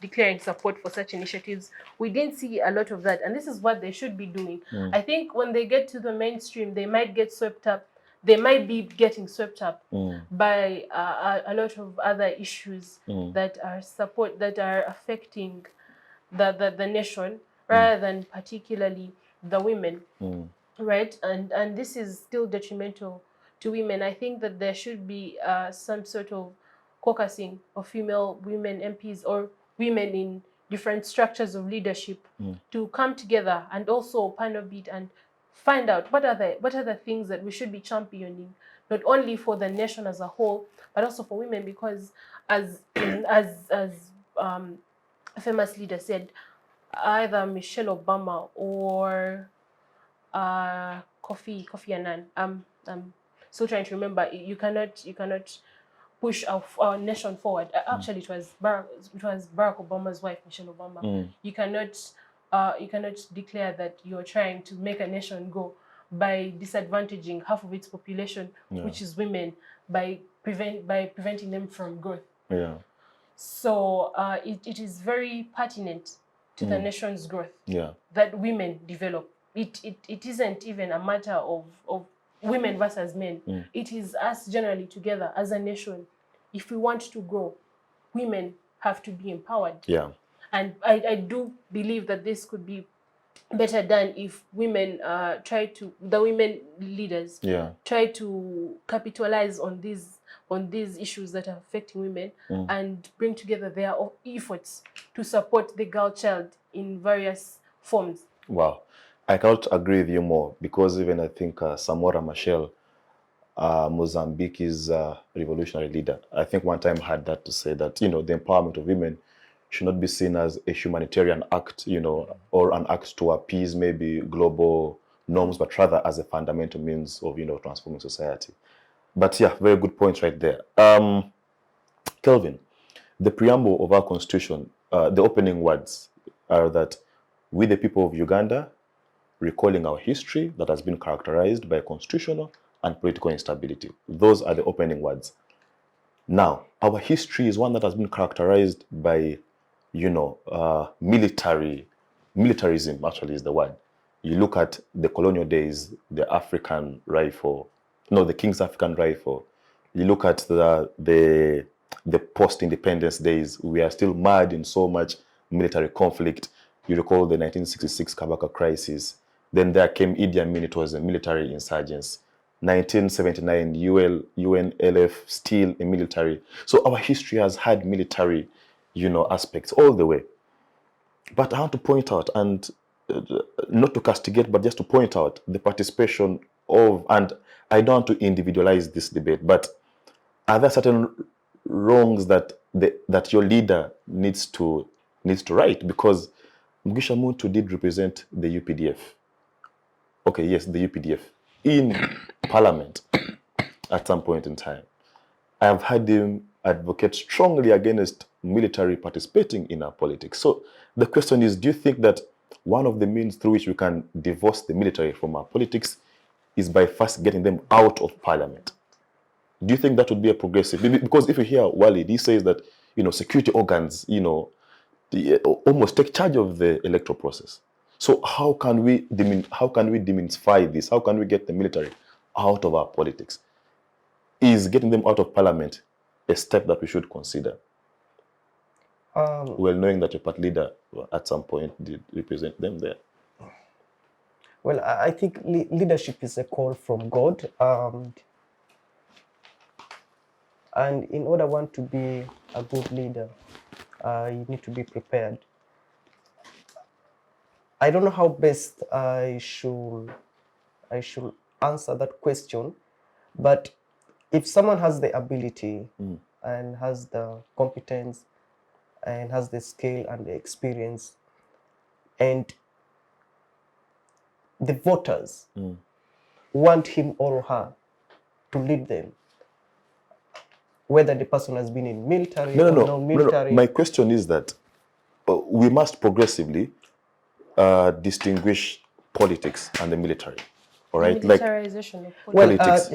declaring support for such initiatives. We didn't see a lot of that, and this is what they should be doing. I think when they get to the mainstream, they might get swept up. They might be getting swept up by a lot of other issues that are affecting the nation, rather than particularly the women, right? And this is still detrimental to women. I think that there should be some sort of caucusing of women MPs or women in different structures of leadership to come together and also panel beat and find out what are the things that we should be championing, not only for the nation as a whole, but also for women, because as a famous leader said, either Michelle Obama or Kofi Annan. I'm still trying to remember. You cannot push our nation forward. Actually, it was Barack Obama's wife, Michelle Obama. You cannot declare that you're trying to make a nation go by disadvantaging half of its population, which is women, by preventing them from growth. Yeah. So it is very pertinent to the nation's growth that women develop. It isn't even a matter of women versus men. It is us generally together as a nation. If we want to grow, women have to be empowered. Yeah. And I do believe that this could be better done if women the women leaders try to capitalize on these issues that are affecting women and bring together their efforts to support the girl child in various forms. Wow. I cannot agree with you more, because even I think Samora Machel, Mozambique's revolutionary leader, I think one time had that to say that, the empowerment of women should not be seen as a humanitarian act, or an act to appease maybe global norms, but rather as a fundamental means of, transforming society. But yeah, very good point right there. Kelvin, the preamble of our constitution, the opening words are that we, the people of Uganda, recalling our history that has been characterized by constitutional and political instability. Those are the opening words. Now, our history is one that has been characterized by, militarism, actually is the word. You look at the colonial days, the King's African Rifle. You look at the post-independence days, we are still mired in so much military conflict. You recall the 1966 Kabaka crisis. Then there came Idi Amin, it was a military insurgency. 1979, UNLF, still a military. So our history has had military, aspects all the way. But I want to point out, and not to castigate, but just to point out the participation of, and I don't want to individualize this debate, but are there certain wrongs that your leader needs to right? Because Mugisha Muntu did represent the UPDF. Okay, yes, the UPDF in Parliament at some point in time. I have had him advocate strongly against military participating in our politics. So the question is, do you think that one of the means through which we can divorce the military from our politics is by first getting them out of Parliament? Do you think that would be a progressive? Because if you hear Walid, he says that, security organs, almost take charge of the electoral process. So how can we demystify this? How can we get the military out of our politics? Is getting them out of parliament a step that we should consider? Well, knowing that your party leader at some point did represent them there. Well, I think leadership is a call from God. And in order one to be a good leader, you need to be prepared. I don't know how best I should answer that question, but if someone has the ability and has the competence and has the skill and the experience, and the voters want him or her to lead them, whether the person has been in military or non-military. No. My question is that we must progressively distinguish politics and the military. All right, militarization of politics.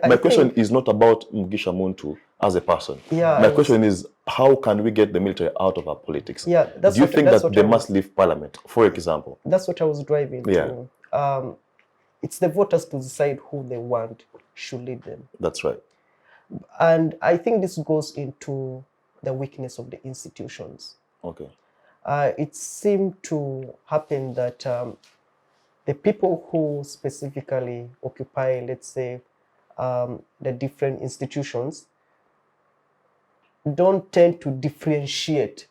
My question think is not about Mugisha Muntu as a person. Yeah, my question is, how can we get the military out of our politics? Yeah, do you think that they must leave parliament, for example? That's what I was driving to. It's the voters to decide who they want should lead them. That's right. And I think this goes into the weakness of the institutions. Okay. It seemed to happen that the people who specifically occupy, let's say, the different institutions don't tend to differentiate,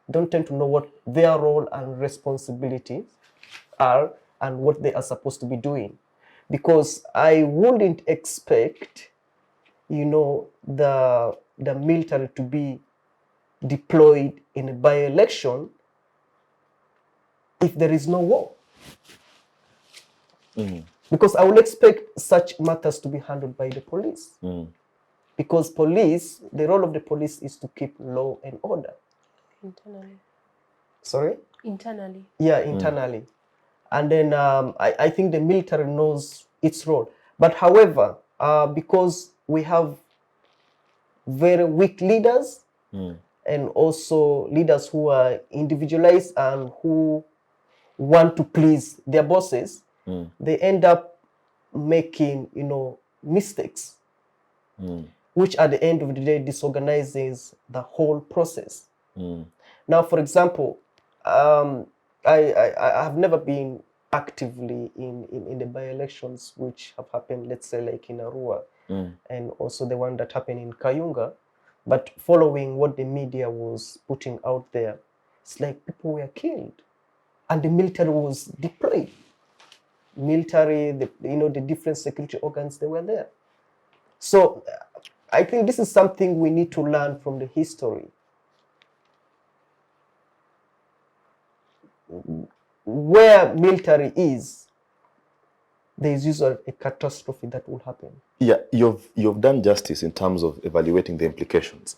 don't tend to know what their role and responsibilities are and what they are supposed to be doing. Because I wouldn't expect, the military to be deployed in a by-election if there is no war. Because I would expect such matters to be handled by the police. Because the role of the police is to keep law and order. Internally. Sorry? Internally. Yeah, internally. And then I think the military knows its role. But however, because we have very weak leaders and also leaders who are individualized and who want to please their bosses, they end up making, mistakes, which at the end of the day disorganizes the whole process. Now, for example, I have never been actively in the by-elections which have happened, let's say, like in Arua, and also the one that happened in Kayunga. But following what the media was putting out there, it's like people were killed and the military was deployed. Military, the different security organs, they were there. So I think this is something we need to learn from the history. Where military is, there is usually a catastrophe that will happen. Yeah, you've done justice in terms of evaluating the implications.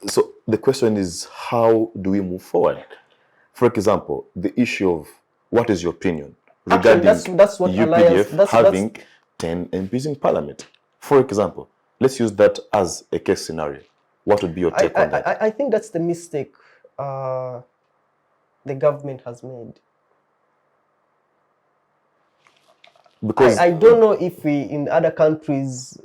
So the question is, how do we move forward? For example, the issue of what is your opinion regarding that's what UPDF having 10 MPs in parliament? For example, let's use that as a case scenario. What would be your take on that? I think that's the mistake the government has made. Because I don't know if in other countries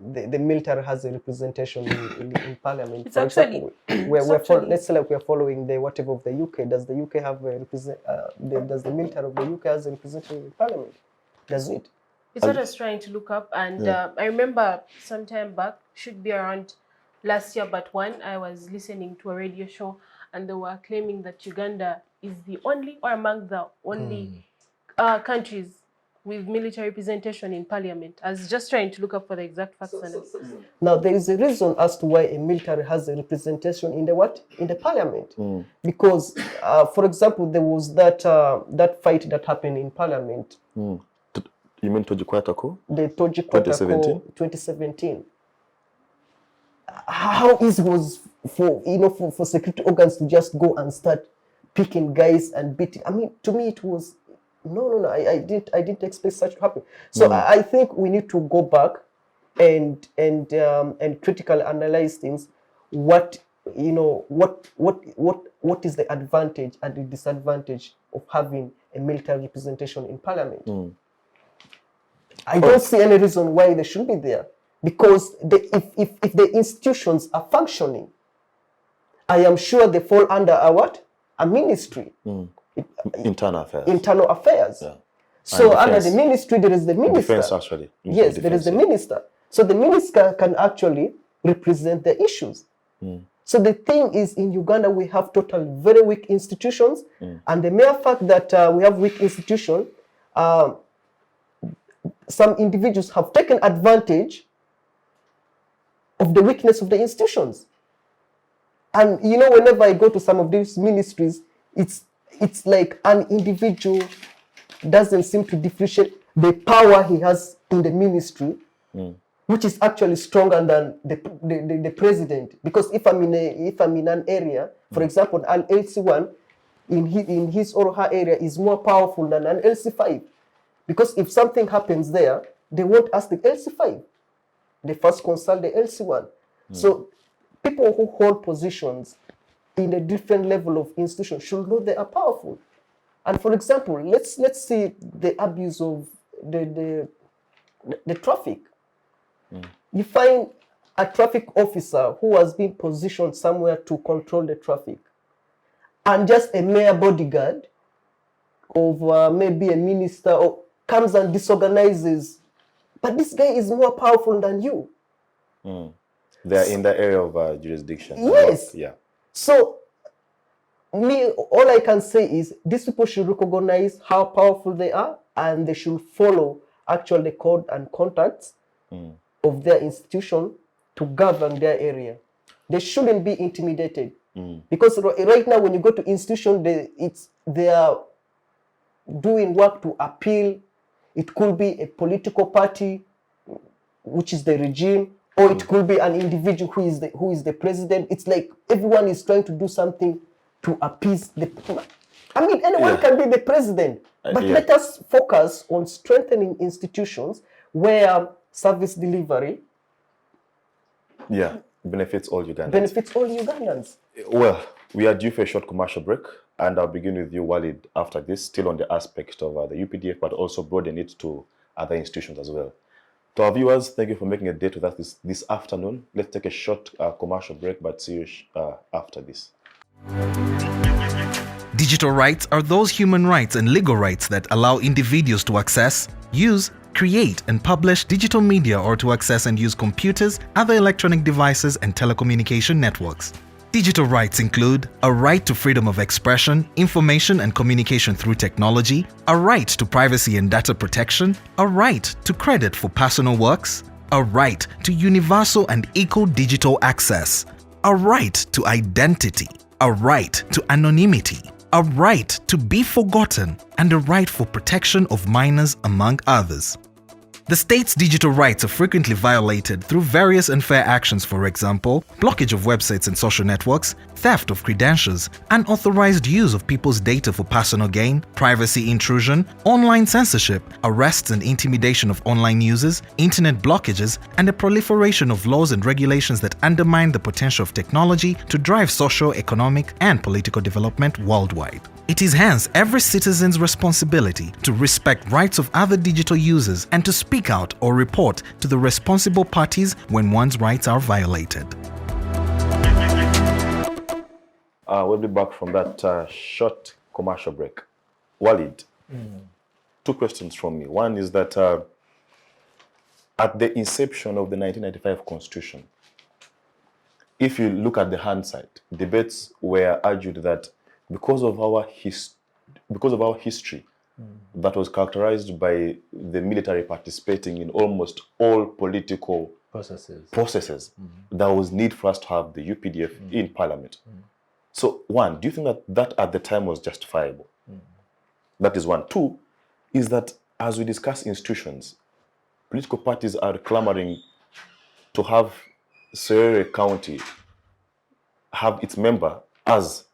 the military has a representation in parliament. It's For actually, example, let's say like we are following the whatever of the UK. Does the UK have a does the military of the UK has a representation in parliament? Does it? It's what I was trying to look up, and I remember some time back, should be around last year, but I was listening to a radio show, and they were claiming that Uganda is the only or among the only countries with military representation in parliament. I was just trying to look up for the exact facts. Now, there is a reason as to why a military has a representation in the what? In the parliament. Because, for example, there was that fight that happened in parliament. You mean Tojikwatako? The Tojikwatako 2017. How easy was for security organs to just go and start picking guys and beating? I mean, to me it was no. I didn't expect such to happen. So I think we need to go back and critically analyze things. What you know, what is the advantage and the disadvantage of having a military representation in parliament. I don't see any reason why they should be there, because if the institutions are functioning, I am sure they fall under a ministry. Internal affairs. Internal affairs. Yeah. So under the ministry, there is the minister. Defense, actually. Yes, there is the minister. So the minister can actually represent the issues. So the thing is, in Uganda, we have very weak institutions. And the mere fact that we have weak institutions, some individuals have taken advantage of the weakness of the institutions. And, you know, whenever I go to some of these ministries, it's like an individual doesn't seem to differentiate the power he has in the ministry, which is actually stronger than the president. Because if I'm in an area, for example, an LC1 in his or her area is more powerful than an LC5. Because if something happens there, they won't ask the LC5. They first consult the LC1. So people who hold positions in a different level of institution should know they are powerful. And for example, let's see the abuse of the traffic. You find a traffic officer who has been positioned somewhere to control the traffic, and just a mere bodyguard of maybe a minister comes and disorganizes. But this guy is more powerful than you. They're in the area of jurisdiction. Yes. Yeah. So, all I can say is these people should recognize how powerful they are, and they should follow actually the code and contacts of their institution to govern their area. They shouldn't be intimidated. Because right now, when you go to institution, they are doing work to appeal. It could be a political party, which is the regime, or it could be an individual who is the president. It's like everyone is trying to do something to appease the. I mean, anyone can be the president, but let us focus on strengthening institutions where service delivery benefits all Ugandans. Well, we are due for a short commercial break, and I'll begin with you, Walid, after this, still on the aspect of the UPDF, but also broaden it to other institutions as well. To our viewers, thank you for making a date with us this afternoon. Let's take a short commercial break, but see you after this. Digital rights are those human rights and legal rights that allow individuals to access, use, create and publish digital media, or to access and use computers, other electronic devices and telecommunication networks. Digital rights include a right to freedom of expression, information and communication through technology, a right to privacy and data protection, a right to credit for personal works, a right to universal and equal digital access, a right to identity, a right to anonymity, a right to be forgotten, and a right for protection of minors, among others. The state's digital rights are frequently violated through various unfair actions, for example, blockage of websites and social networks, theft of credentials, unauthorized use of people's data for personal gain, privacy intrusion, online censorship, arrests and intimidation of online users, internet blockages, and the proliferation of laws and regulations that undermine the potential of technology to drive social, economic, and political development worldwide. It is hence every citizen's responsibility to respect rights of other digital users and to speak out or report to the responsible parties when one's rights are violated. We'll be back from that short commercial break. Walid, two questions from me. One is that at the inception of the 1995 Constitution, if you look at the hindsight, debates were argued that because of our history that was characterized by the military participating in almost all political processes, there was need for us to have the UPDF in parliament. So one, do you think that at the time was justifiable? That is one. Two, is that as we discuss institutions, political parties are clamoring to have Serere County have its member as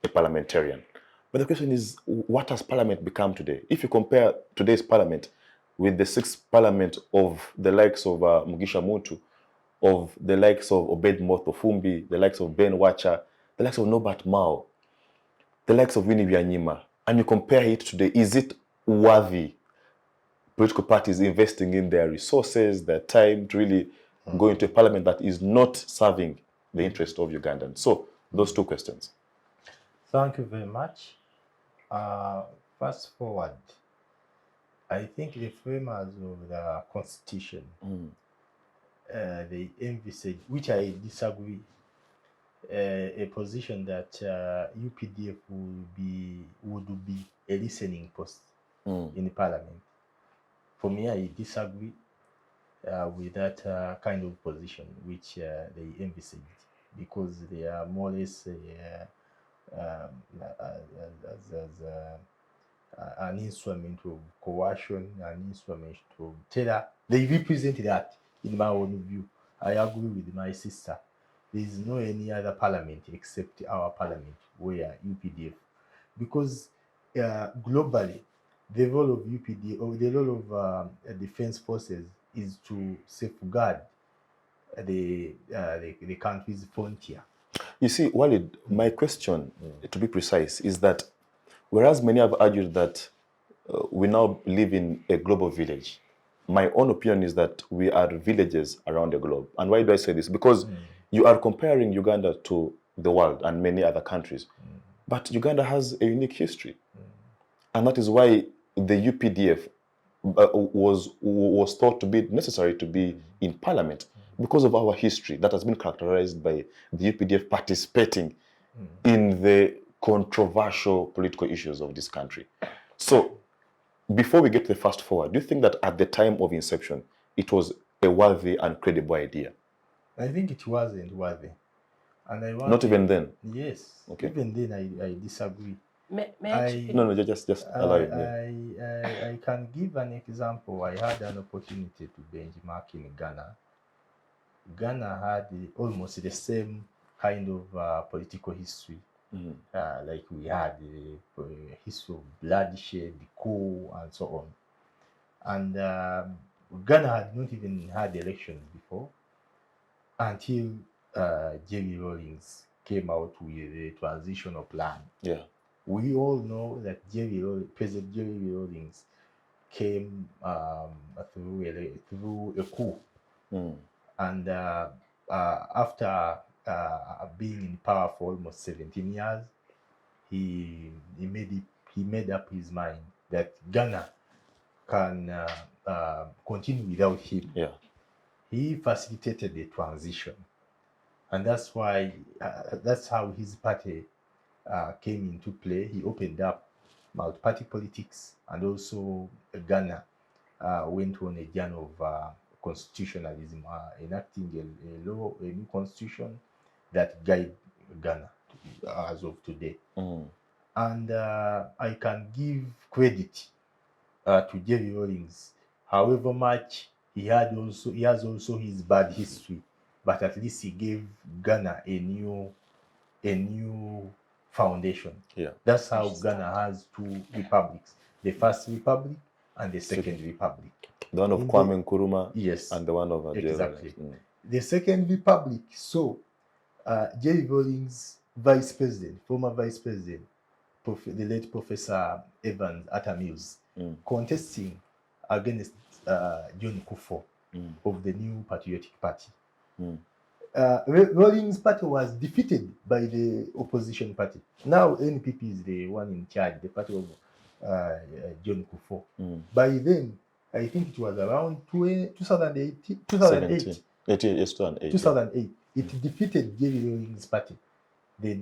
a parliamentarian. But the question is, what has parliament become today? If you compare today's parliament with the sixth parliament of the likes of Mugisha Muntu of the likes of Obed Motofumbi, the likes of Ben Wacha, the likes of Norbert Mao, the likes of Winnie Byanyima, and you compare it today, is it worthy political parties investing in their resources, their time to really go into a parliament that is not serving the interest of Ugandans? So those two questions. Thank you very much. Fast forward, I think the framers of the Constitution, they envisage, which I disagree, a position that UPDF would be a listening post in the parliament. For me, I disagree with that kind of position which they envisage, because they are more or less an instrument of coercion, an instrument of terror. They represent that, in my own view. I agree with my sister. There is no any other parliament except our parliament where UPDF, because globally, the role of UPDF, or the role of defense forces, is to safeguard the country's frontier. You see, Walid, my question, to be precise, is that whereas many have argued that we now live in a global village, my own opinion is that we are villages around the globe. And why do I say this? Because you are comparing Uganda to the world and many other countries. But Uganda has a unique history. And that is why the UPDF was thought to be necessary to be in parliament, because of our history that has been characterized by the UPDF participating in the controversial political issues of this country. So, before we get to the fast forward, do you think that at the time of inception, it was a worthy and credible idea? I think it wasn't worthy. And I want Not even then? Yes. Okay. Even then, I disagree. No, just allow it. I can give an example. I had an opportunity to benchmark in Ghana. Ghana had almost the same kind of political history, like we had a history of bloodshed, coup, and so on. And Ghana had not even had elections before, until Jerry Rawlings came out with a transitional plan. Yeah. We all know that President Jerry Rawlings came through a coup. And after being in power for almost 17 years, he made up his mind that Ghana can continue without him. Yeah. He facilitated the transition, and that's why that's how his party came into play. He opened up multi-party politics, and also Ghana went on a journey of constitutionalism, enacting a new constitution that guide Ghana as of today. And I can give credit to Jerry Rawlings, however much he has also his bad history, but at least he gave Ghana a new foundation. Yeah. That's how Ghana has two republics: the First Republic and the Second Republic. The one of Kwame Nkrumah, yes, and the one of exactly. The Second Republic saw Jerry Rawlings, Vice President, former Vice President, the late Professor Evans Atamils, contesting against John Kufuor of the New Patriotic Party. Rawlings' party was defeated by the opposition party. Now NPP is the one in charge, the party of John Kufuor. By then, I think it was around 2008. 2008. It defeated Jerry Rawlings' party, the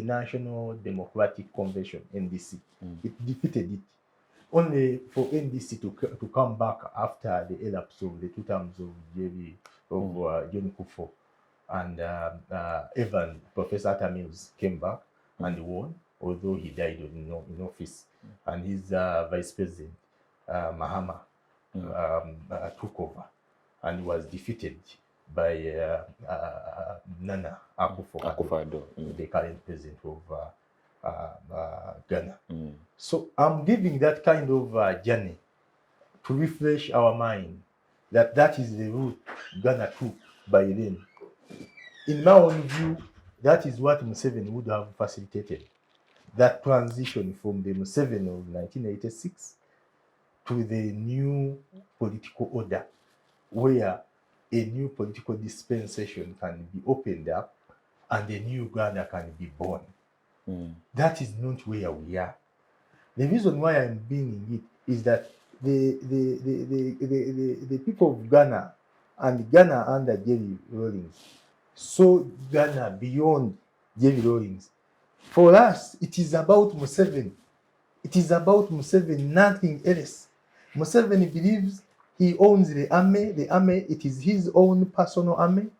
National Democratic Convention, NDC. It defeated it, only for NDC to come back after the elapse of the 2 terms of John Kufuor. And Professor Tamils came back and won, although he died in office. And his vice president, Mahama, took over and was defeated by Nana Akufo-Addo, the current president of Ghana. So I'm giving that kind of journey to refresh our mind that is the route Ghana took by then. In my own view, that is what Museveni would have facilitated. That transition from the Museveni of 1986 to the new political order, where a new political dispensation can be opened up and a new Uganda can be born. That is not where we are. The reason why I'm being in it is that the people of Ghana and Ghana under Jerry Rawlings saw Ghana beyond Jerry Rawlings. For us, it is about Museveni. It is about Museveni, nothing else. Museveni believes he owns the army. The army, it is his own personal army.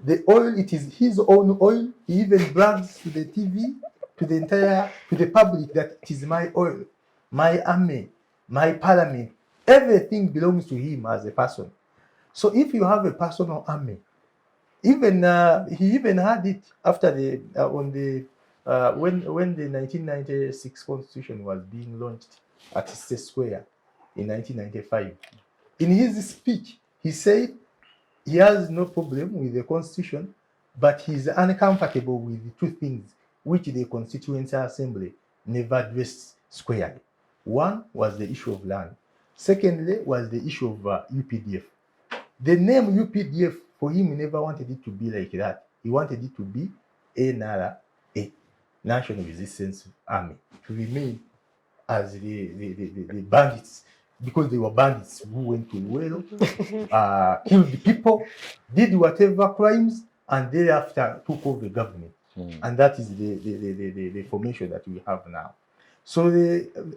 The oil, it is his own oil. He even brags to the TV, to the public that it is my oil, my army, my parliament. Everything belongs to him as a person. So if you have a personal army, even he even had it after the when the 1996 Constitution was being launched at State Square in 1995. In his speech, he said he has no problem with the Constitution, but he's uncomfortable with two things which the Constituent Assembly never addressed squarely. One was the issue of land. Secondly was the issue of UPDF. The name UPDF, for him, he never wanted it to be like that. He wanted it to be NRA, National Resistance Army, to remain as the bandits, because they were bandits who went to Luwero, killed the people, did whatever crimes, and thereafter took over the government. And that is the formation that we have now. So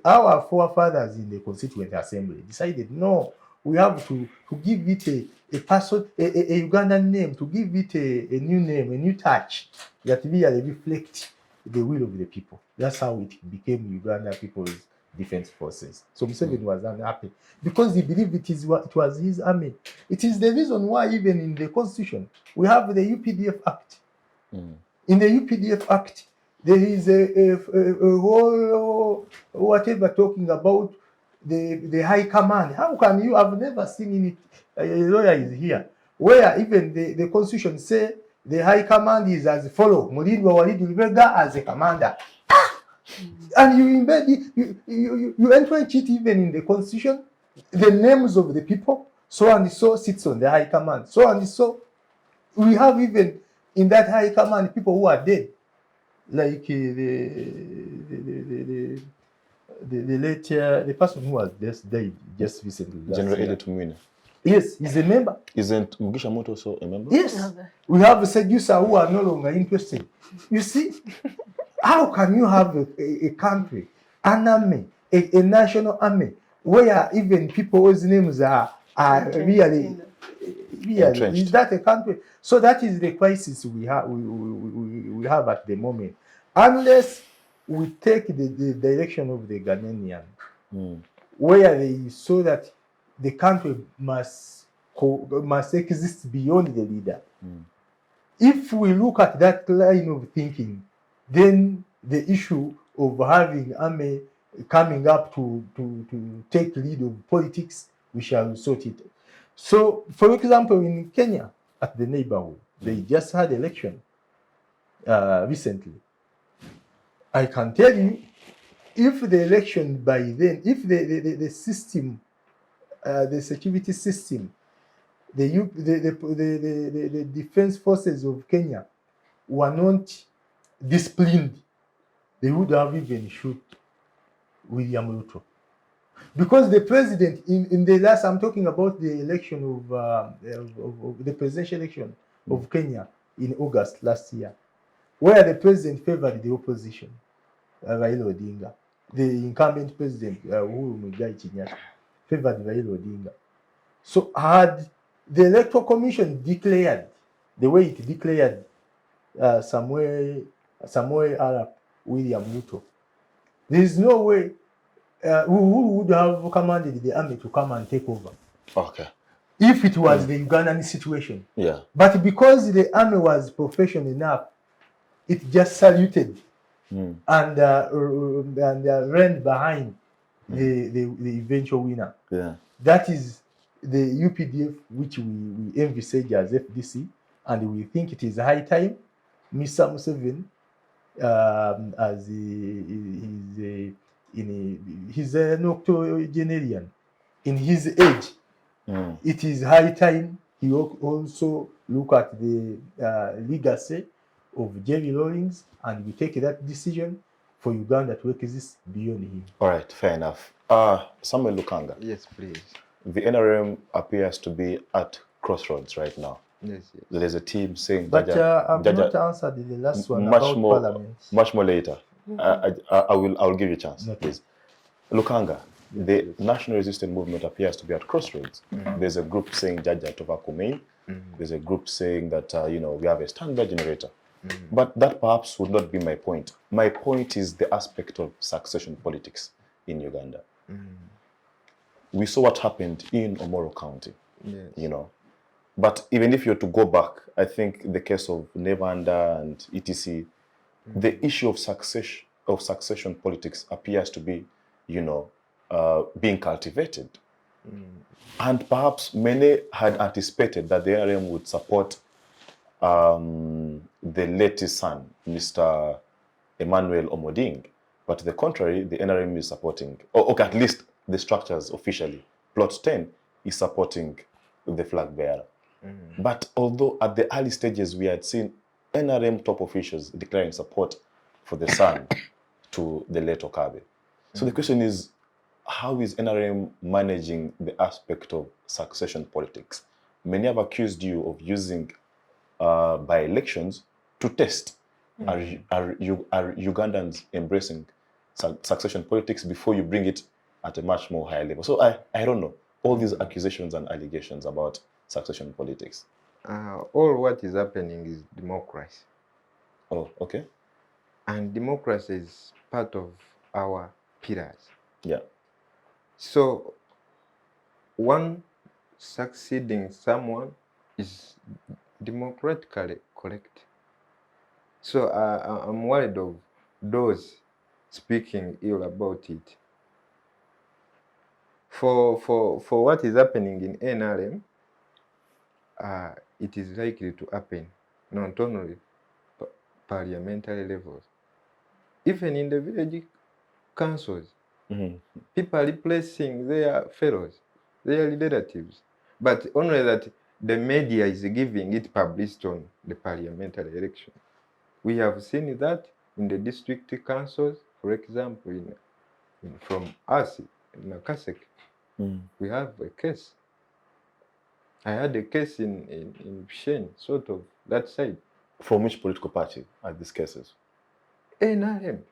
our forefathers in the Constituent Assembly decided, no, we have to give it a Ugandan name, to give it a new name, a new touch that really reflects the will of the people. That's how it became Uganda People's Defense Forces. So Museveni was unhappy because he believed it was his army. It is the reason why even in the Constitution we have the UPDF Act. In the UPDF Act, there is a whole whatever talking about the high command. How can you have never seen it? A lawyer is here, where even the Constitution say the high command is as follow: Byelections Walid Lubega as a commander. And you embed it, you entrench it even in the Constitution, the names of the people, so and so sits on the high command, so and so. We have even in that high command people who are dead, like the person who was just died just recently. General Edith Mwina. Yes, he's a member. Isn't Mugisha Moto also a member? Yes. We have Sedusa who are no longer interested. You see, how can you have a country, an army, a national army, where even people's names are really is that a country? So that is the crisis we have at the moment. Unless we take the direction of the Ghanaian, where they saw that the country must exist beyond the leader. If we look at that line of thinking, then the issue of having army coming up to take lead of politics, we shall sort it. So, for example, in Kenya, at the neighborhood, they just had election recently. I can tell you, if the election by then, if the system, the security system, the defense forces of Kenya were not disciplined, they would have even shot William Ruto. Because the president, in the last, I'm talking about the election of the presidential election of Kenya in August last year, where the president favored the opposition, Raila Odinga. The incumbent president, Uhuru Muigai Kenyatta, favored Raila Odinga. So had the Electoral Commission declared the way it declared Samuel Arap William Ruto, there is no way who would have commanded the army to come and take over. Okay. If it was the Ugandan situation. Yeah. But because the army was professional enough, it just saluted and ran behind the eventual winner. Yeah. That is the UPDF, which we envisage as FDC, and we think it is high time Mr. Museveni, as he's an octogenarian, in his age, it is high time he also look at the legacy of Jerry Rawlings, and we take that decision for Uganda to exist beyond him. All right, fair enough. Samuel Lukanga. Yes, please. The NRM appears to be at crossroads right now. Yes, yes. There's a team saying But I've not answered the last one about Parliament. Much more later. I will give you a chance, please. Lukanga, the National Resistance Movement appears to be at crossroads. There's a group saying Jaja Tovakumain. There's a group saying that we have a standby generator. But that perhaps would not be my point. My point is the aspect of succession politics in Uganda. We saw what happened in Omoro County. Yes. But even if you're to go back, I think the case of Nevanda and etc., the issue of succession politics appears to be, being cultivated. And perhaps many had anticipated that the NRM would support the latest son, Mr. Emmanuel Omoding. But to the contrary, the NRM is supporting, or at least the structures officially, Plot 10 is supporting the flag bearer. But although at the early stages we had seen NRM top officials declaring support for the son to the late Okabe. So the question is, how is NRM managing the aspect of succession politics? Many have accused you of using by-elections to test. Are Ugandans embracing succession politics before you bring it at a much more higher level? So I don't know. All these accusations and allegations about succession politics. All what is happening is democracy. Oh, okay. And democracy is part of our pillars. Yeah. So one succeeding someone is democratically correct. So I'm worried of those speaking ill about it. For what is happening in NRM, it is likely to happen not only parliamentary levels, even in the village councils. People are replacing their fellows, their relatives, but only that the media is giving it published on the parliamentary election. We have seen that in the district councils, for example, from us in Nakasek, we have a case. I had a case in Shen, sort of that side. From which political party are these cases? NRM.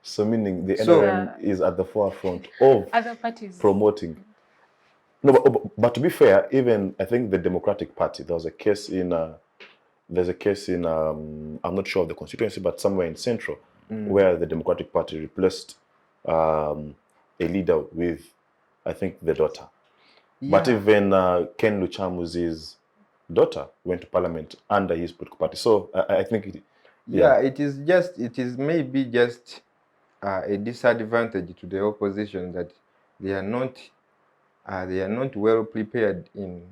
So meaning the NRM is at the forefront of other parties promoting. No, but to be fair, even I think the Democratic Party, there's a case in I'm not sure of the constituency, but somewhere in Central, where the Democratic Party replaced a leader with, I think, the daughter. Yeah. But even Ken Luchamuzi's daughter went to parliament under his political party. So I think it is maybe just a disadvantage to the opposition that they are not well prepared in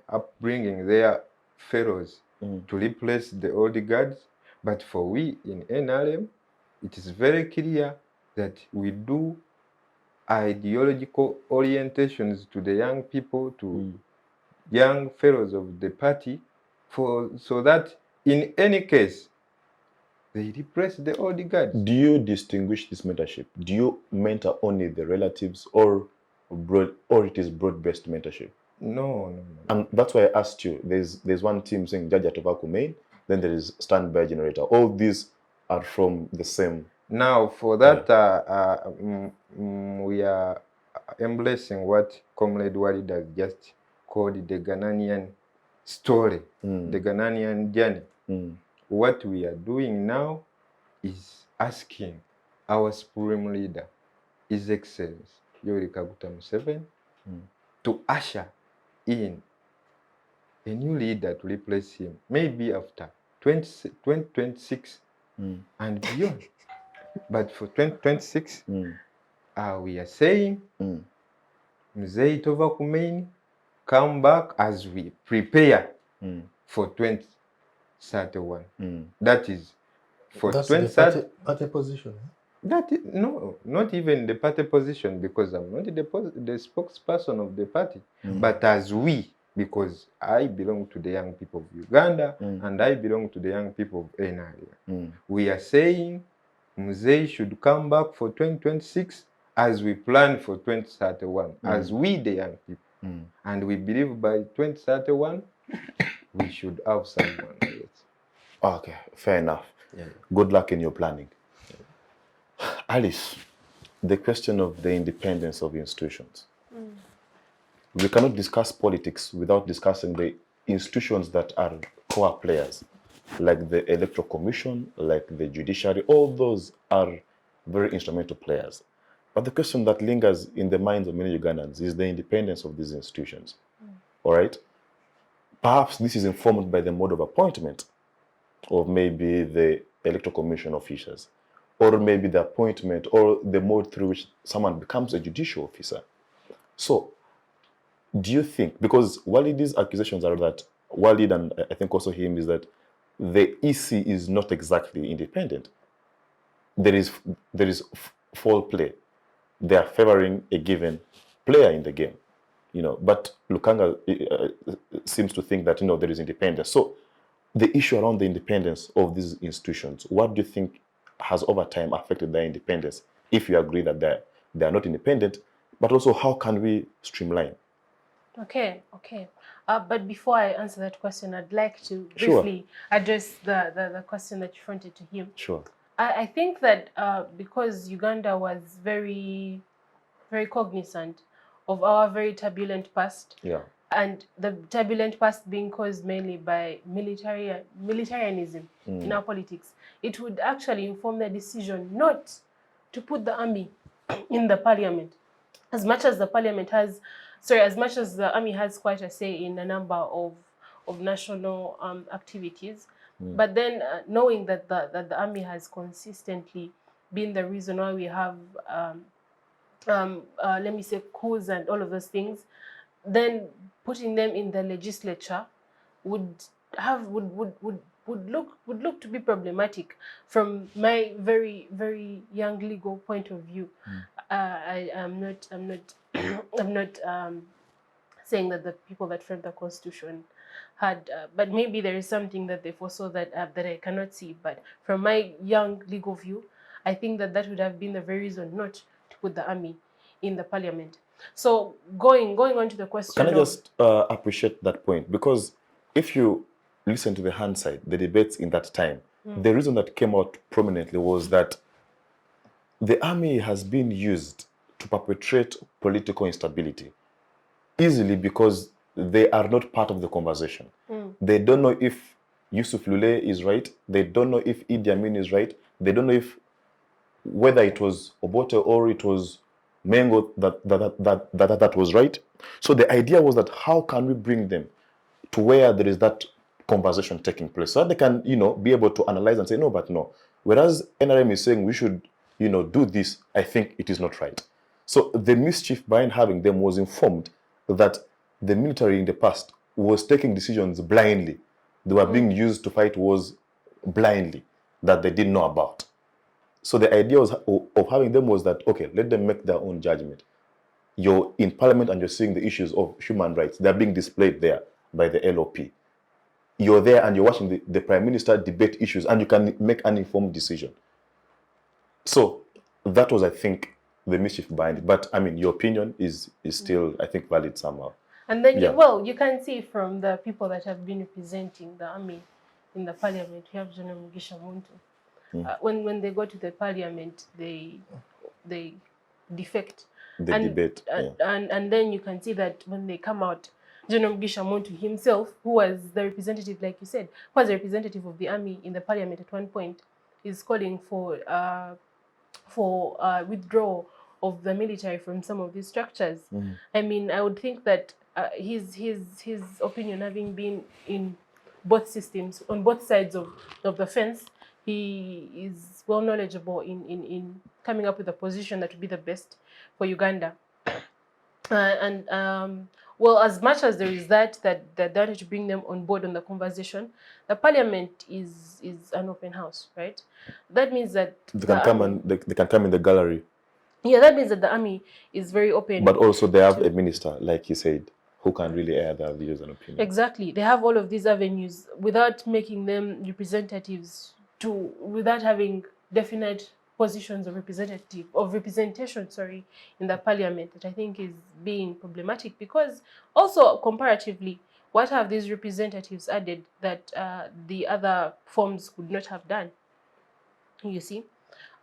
upbringing their fellows to replace the old guards. But for we in NRM, it is very clear that we do ideological orientations to the young people, to young fellows of the party, so that in any case, they replace the old guards. Do you distinguish this mentorship? Do you mentor only the relatives, or it is broad-based mentorship? No. And that's why I asked you. There's one team saying Jaja Tovakumain, then there is standby generator. All these are from the same. Now, for that, we are embracing what Comrade Walid has just called the Ghanaian story, the Ghanaian journey. What we are doing now is asking our supreme leader, His Excellency Yoweri Kaguta Museveni, to usher in a new leader to replace him, maybe after 2026 and beyond. But for 2026, we are saying Mzee Tovakumain come back as we prepare for 2031. That is for That's 2030. the party position. That is, no, not even the party position, because I'm not the spokesperson of the party, but as we, because I belong to the young people of Uganda and I belong to the young people of NRM. We are saying Mzee should come back for 2026 as we plan for 2031, as we the young people. And we believe by 2031, we should have someone. Okay, fair enough. Yeah. Good luck in your planning. Alice, the question of the independence of institutions. We cannot discuss politics without discussing the institutions that are core players, like the Electoral Commission, like the judiciary. All those are very instrumental players. But the question that lingers in the minds of many Ugandans is the independence of these institutions. All right? Perhaps this is informed by the mode of appointment of maybe the Electoral Commission officials, or maybe the appointment or the mode through which someone becomes a judicial officer. So, do you think, because Walid's accusations are that, Walid and I think also him, is that the EC is not exactly independent. There is foul play. They are favoring a given player in the game, but Lukanga seems to think that, there is independence. So, the issue around the independence of these institutions, what do you think has over time affected their independence, if you agree that they are not independent, but also how can we streamline? Okay. But before I answer that question, I'd like to briefly address the question that you fronted to him. Sure. I think that because Uganda was very, very cognizant of our very turbulent past, and the turbulent past being caused mainly by militarianism in our politics, it would actually inform the decision not to put the army in the parliament. As much as the army has quite a say in a number of national activities, but then knowing that the army has consistently been the reason why we have, let me say, coups and all of those things, then putting them in the legislature would look to be problematic from my very, very young legal point of view. I'm not saying that the people that framed the Constitution had, but maybe there is something that they foresaw that I cannot see. But from my young legal view, I think that would have been the very reason not to put the army in the parliament. So going on to the question, can I just appreciate that point? Because if you listen to the hindsight, the debates in that time, the reason that came out prominently was that the army has been used to perpetrate political instability easily because they are not part of the conversation. They don't know if Yusuf Lule is right. They don't know if Idi Amin is right. They don't know whether it was Obote or it was Mengo that was right. So the idea was that how can we bring them to where there is that conversation taking place, so that they can, be able to analyze and say no, but no. Whereas NRM is saying we should, do this, I think it is not right. So the mischief behind having them was informed that the military in the past was taking decisions blindly. They were being used to fight wars blindly that they didn't know about. So the idea of having them was that, okay, let them make their own judgment. You're in parliament and you're seeing the issues of human rights. They're being displayed there by the LOP. You're there and you're watching the Prime Minister debate issues and you can make an informed decision. So that was, I think, the mischief behind it. But, I mean, your opinion is still, I think, valid somehow. And then, you can see from the people that have been representing the army in the parliament, we have General Mugisha Muntu. When they go to the parliament, they defect. Debate. And then you can see that when they come out, General Mugisha Muntu himself, who was the representative, like you said, who was the representative of the army in the parliament at one point, is calling for withdrawal of the military from some of these structures. I mean, I would think that his opinion, having been in both systems, on both sides of the fence, he is well knowledgeable in coming up with a position that would be the best for Uganda. And Well, as much as there is that they to bring them on board on the conversation, the parliament is an open house, right? That means that they can come and they can come in the gallery. Yeah, that means that the army is very open. But also they have a minister, like you said, who can really air their views and opinions. Exactly. They have all of these avenues without making them representatives without having definite positions of representation, in the parliament, that I think is being problematic, because also comparatively, what have these representatives added that the other forms could not have done? You see?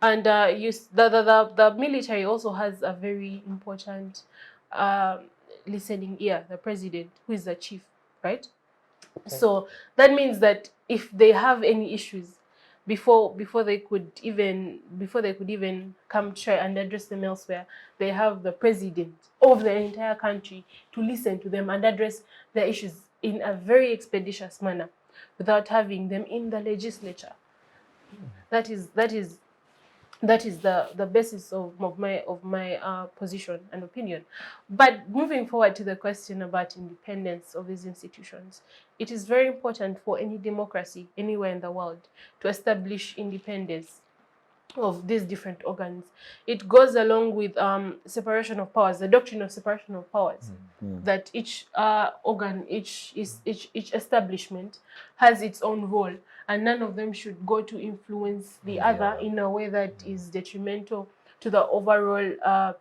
And the military also has a very important listening ear, the president, who is the chief, right? Okay. So that means that if they have any issues, before they could even come try and address them elsewhere, they have the president of the entire country to listen to them and address their issues in a very expeditious manner without having them in the legislature. That is the basis of my position and opinion. But moving forward to the question about independence of these institutions, it is very important for any democracy anywhere in the world to establish independence of these different organs. It goes along with separation of powers, the doctrine of separation of powers, that each organ, each establishment has its own role, and none of them should go to influence the other in a way that is detrimental to the overall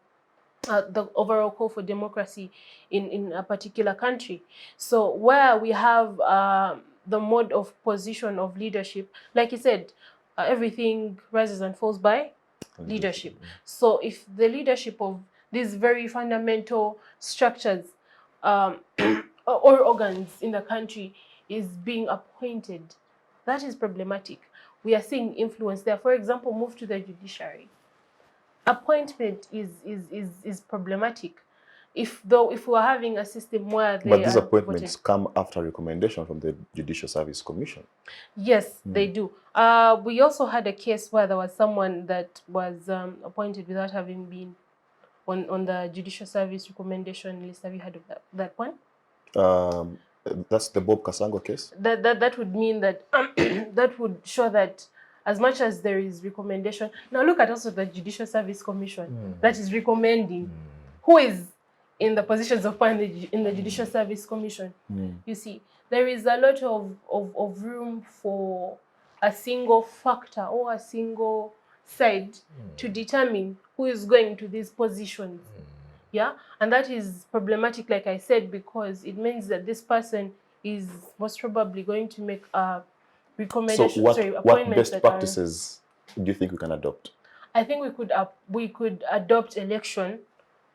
call for democracy in a particular country. So where we have the mode of position of leadership, like you said, everything rises and falls by leadership. So if the leadership of these very fundamental structures or organs in the country is being appointed, that is problematic. We are seeing influence there. For example, move to the judiciary. Appointment is problematic. If we're having a system where but these appointments come after recommendation from the Judicial Service Commission. Yes, they do. We also had a case where there was someone that was appointed without having been on the Judicial Service recommendation list. Have you heard of that one? That's the Bob Kasango case. That would mean that that would show that as much as there is recommendation. Now look at also the Judicial Service Commission that is recommending who is in the positions of power in the Judicial Service Commission. You see, there is a lot of room for a single factor or a single side to determine who is going to these positions. Yeah, and that is problematic, like I said, because it means that this person is most probably going to make a recommendation. So what best practices do you think we can adopt? I think we could adopt election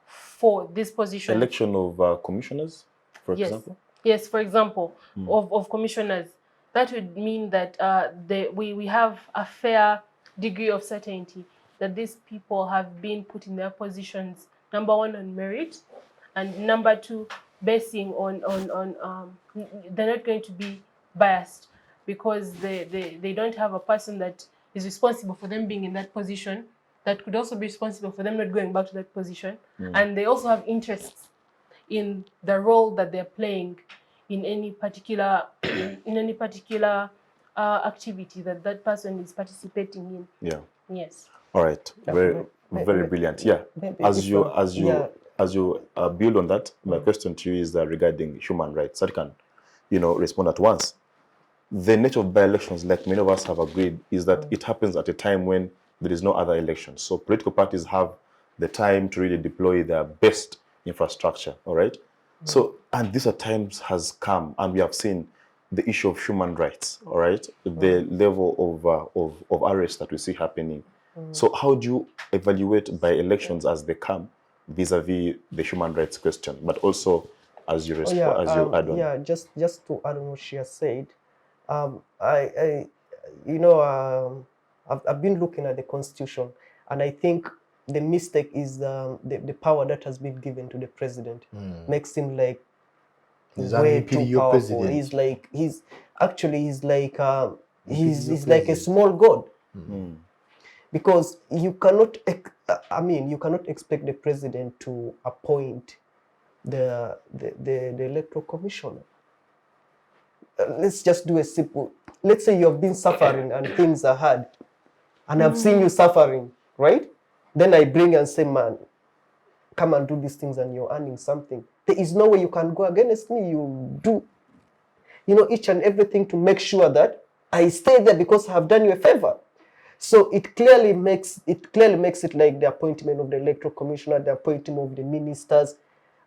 for this position. Election of commissioners, for example? Yes, for example, of commissioners. That would mean that we have a fair degree of certainty that these people have been put in their positions, number one, on merit, and number two, basing on they're not going to be biased because they don't have a person that is responsible for them being in that position that could also be responsible for them not going back to that position. And they also have interests in the role that they're playing in any particular activity that person is participating in. Yeah. Yes. All right. Very brilliant. Yeah. As you build on that, my question to you is regarding human rights. That can, respond at once. The nature of by-elections, like many of us have agreed, is that it happens at a time when there is no other election. So political parties have the time to really deploy their best infrastructure. All right. So, and these times has come, and we have seen the issue of human rights. All right. The level of arrest that we see happening. So how do you evaluate by-elections as they come vis-a-vis the human rights question, but also as you respond, add on? Yeah, just to add on what she has said, I've been looking at the Constitution, and I think the mistake is the power that has been given to the president makes him like way too powerful. He's like a small god. Because you cannot expect the president to appoint the electoral commissioner. Let's just do a simple, let's say you have been suffering and things are hard, and I've seen you suffering, right? Then I bring and say, man, come and do these things and you're earning something. There is no way you can go against me. You do, each and everything to make sure that I stay there because I have done you a favor. So it clearly makes it like the appointment of the electoral commissioner, the appointment of the ministers.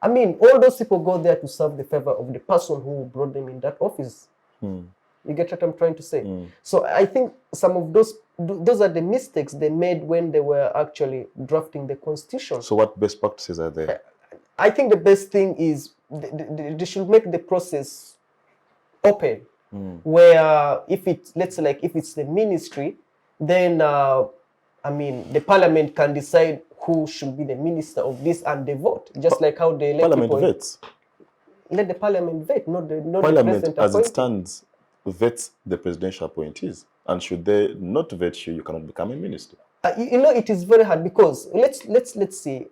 I mean, all those people go there to serve the favor of the person who brought them in that office. You get what I'm trying to say? So I think some of those are the mistakes they made when they were actually drafting the constitution. So what best practices are there? I think the best thing is they should make the process open, where if it's the ministry, then the parliament can decide who should be the minister of this and they vote, just like how they elect parliament people. Vets. Let the parliament vet, not the Parliament, president as it appoint. stands, vets the presidential appointees, and should they not vet you, you cannot become a minister. It is very hard because let's see,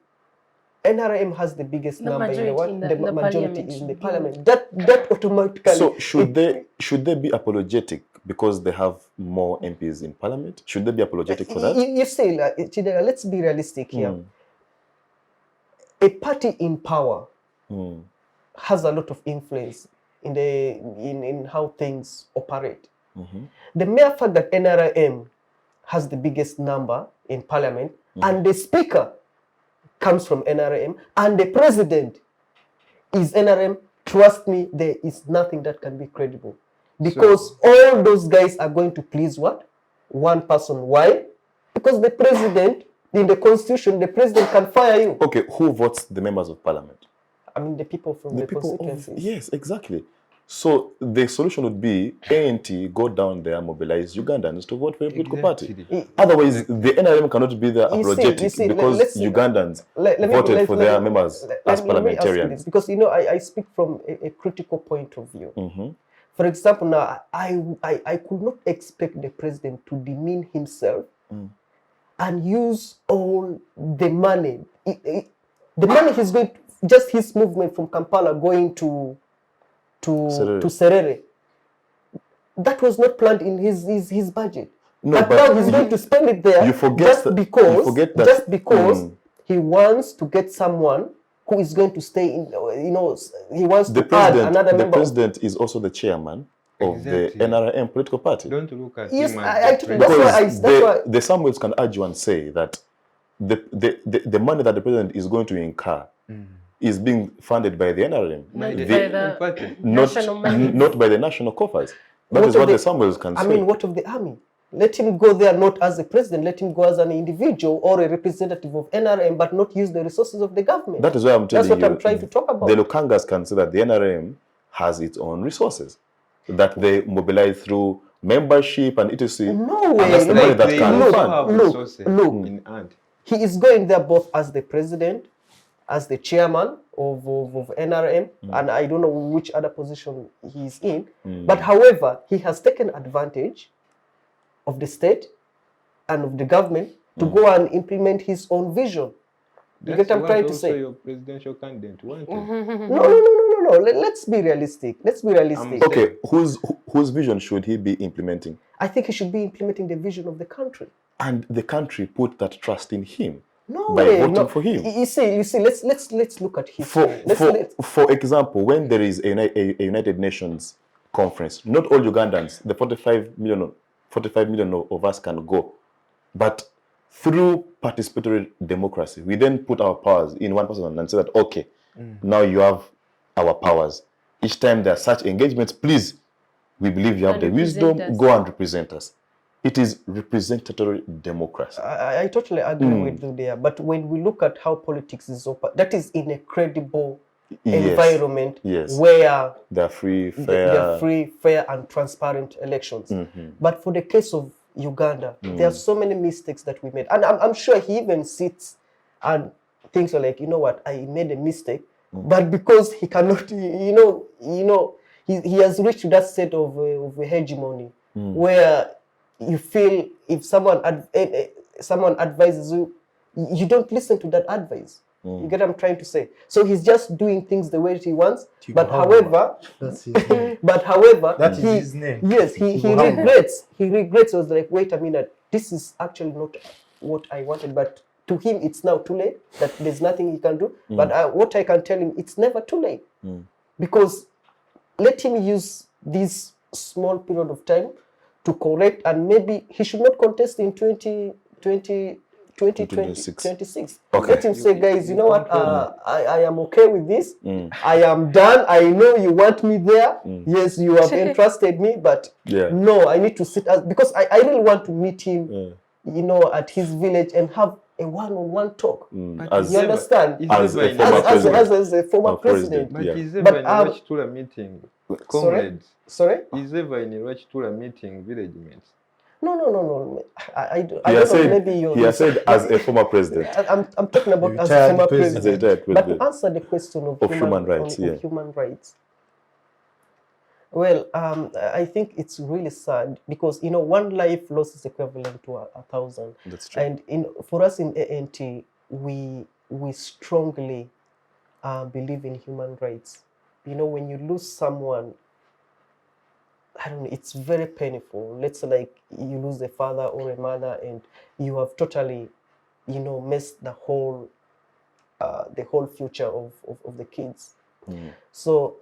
NRM has the biggest number in the world. The majority is in the parliament. That automatically. So should they be apologetic because they have more MPs in parliament? Should they be apologetic for that? You see, Kidega, let's be realistic here. A party in power has a lot of influence in how things operate. The mere fact that NRM has the biggest number in parliament and the speaker comes from NRM and the president is NRM, trust me, there is nothing that can be credible. Because all those guys are going to please what? One person. Why? Because the president, in the constitution, the president can fire you. Okay, who votes the members of parliament? I mean, the people from the constituencies. Yes, exactly. So the solution would be ANT go down there, mobilize Ugandans to vote for a political party. Otherwise, the NRM cannot be there apologetic because Ugandans voted for their members as parliamentarians. Because I speak from a critical point of view. For example, now I could not expect the president to demean himself and use all the money. The money he's going to, just his movement from Kampala going to Serere. That was not planned in his budget. No, but now he's going to spend it there just because he wants to get someone who is going to stay in, he wants to add another member. The president is also the chairman of the NRM political party. Don't look at yes, him because the Samuels can argue and say that the money that the president is going to incur is being funded by the NRM, not by the national coffers. That is what the Samuels can say. I mean, what of the army? Let him go there not as a president, let him go as an individual or a representative of NRM, but not use the resources of the government. That is why I'm telling you. That's what I'm trying to talk about. The Lukangas can say that the NRM has its own resources, that they mobilize through membership and etc. No way. And that's the money that can fund. Look. He is going there both as the president, as the chairman of NRM, and I don't know which other position he's in. But however, he has taken advantage of the state and of the government to go and implement his own vision. You get what I'm trying to say? Your presidential candidate wanted. No. Let's be realistic. Okay, whose vision should he be implementing? I think he should be implementing the vision of the country. And the country put that trust in him. No by way, voting for him. You see. Let's look at history. For example, when there is a United Nations conference, not all Ugandans, the 45 million of us can go, but through participatory democracy, we then put our powers in one person and say that okay, now you have our powers. Each time there are such engagements, please, we believe you have the wisdom, go and represent us. It is representative democracy. I totally agree with you there. But when we look at how politics is open, that is in a credible environment where there are free, fair and transparent elections. But for the case of Uganda, there are so many mistakes that we made. And I'm sure he even sits and thinks like, you know what, I made a mistake. But because he cannot, he has reached that state of hegemony where you feel if someone advises you, you don't listen to that advice. You get what I'm trying to say? So he's just doing things the way he wants. But Tibuhaurwa. however, That's his name. but however, That is his name. Yes, he regrets. He regrets. Was like, wait a minute, this is actually not what I wanted. But to him, it's now too late. That there's nothing he can do. But what I can tell him, it's never too late. Because let him use this small period of time to correct, and maybe he should not contest in 2026. Okay. Let him say, guys, you know what, I am okay with this. I am done. I know you want me there. Yes, you have entrusted me, but no, I need to sit because I really want to meet him, you know, at his village and have a one-on-one talk. You understand? As a former president. But is ever in a rush to a meeting, comrades? Sorry? Is ever in a ruch to a meeting, village mates? No. I don't know, maybe you... He has said as a former president. I'm talking about as a former president. But to answer the question of human rights, human rights. Well, I think it's really sad because, you know, one life lost is equivalent to 1,000. That's true. And for us in ANT, we strongly believe in human rights. You know, when you lose someone, I don't know, it's very painful. Let's say like you lose a father or a mother and you have totally, you know, messed the whole future of the kids. So,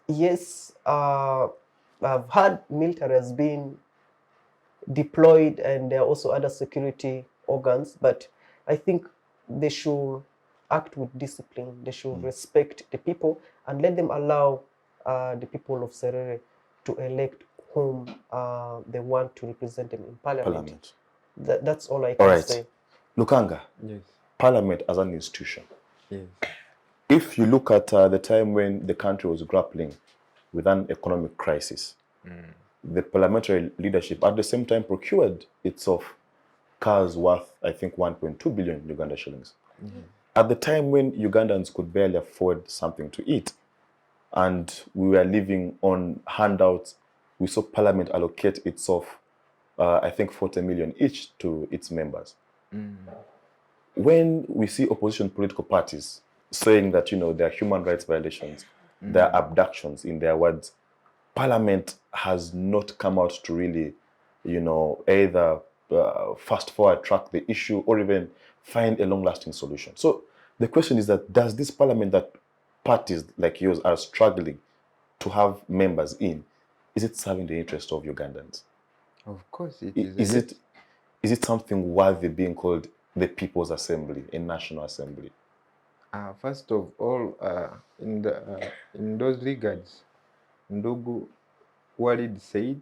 yes, I've heard military has been deployed and there are also other security organs, but I think they should act with discipline. They should respect the people and let them allow the people of Serere to elect whom they want to represent them in parliament. That's all I can say. Lukanga, yes. Parliament as an institution. Yes. If you look at the time when the country was grappling with an economic crisis, the parliamentary leadership at the same time procured itself cars worth, I think, 1.2 billion Uganda shillings. At the time when Ugandans could barely afford something to eat, and we were living on handouts, we saw Parliament allocate itself, I think, 40 million each to its members. When we see opposition political parties saying that, you know, there are human rights violations, there are abductions, in their words, Parliament has not come out to really, you know, either fast forward track the issue or even find a long-lasting solution. So the question is that, does this Parliament that parties like yours are struggling to have members in, is it serving the interest of Ugandans? Of course it is. Is it something worthy being called the People's Assembly, a national assembly? First of all, in those regards, Ndugu Walid said,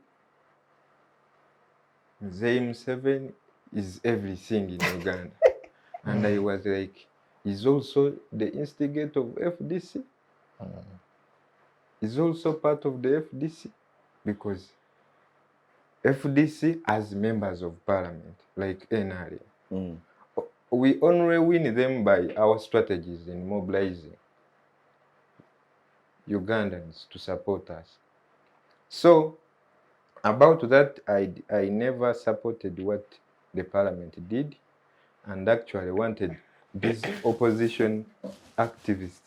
Museveni is everything in Uganda. And I was like, he's also the instigator of FDC. He's also part of the FDC because FDC has members of parliament, like NRM. We only win them by our strategies in mobilizing Ugandans to support us. So, about that, I never supported what the parliament did and actually wanted these opposition activists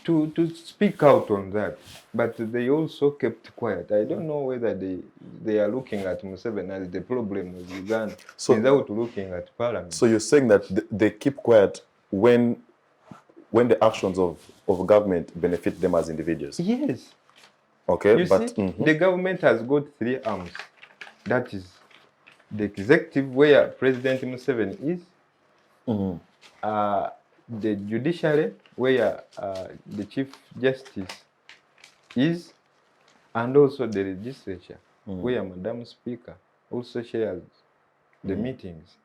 to speak out on that. But they also kept quiet. I don't know whether they are looking at Museveni as the problem with Uganda without looking at parliament. So you're saying that they keep quiet when the actions of government benefit them as individuals? Yes. Okay, you see, the government has got 3 arms. That is the executive, where President Museveni is, the judiciary, where the Chief Justice is, and also the legislature, where Madam Speaker also shares the meetings.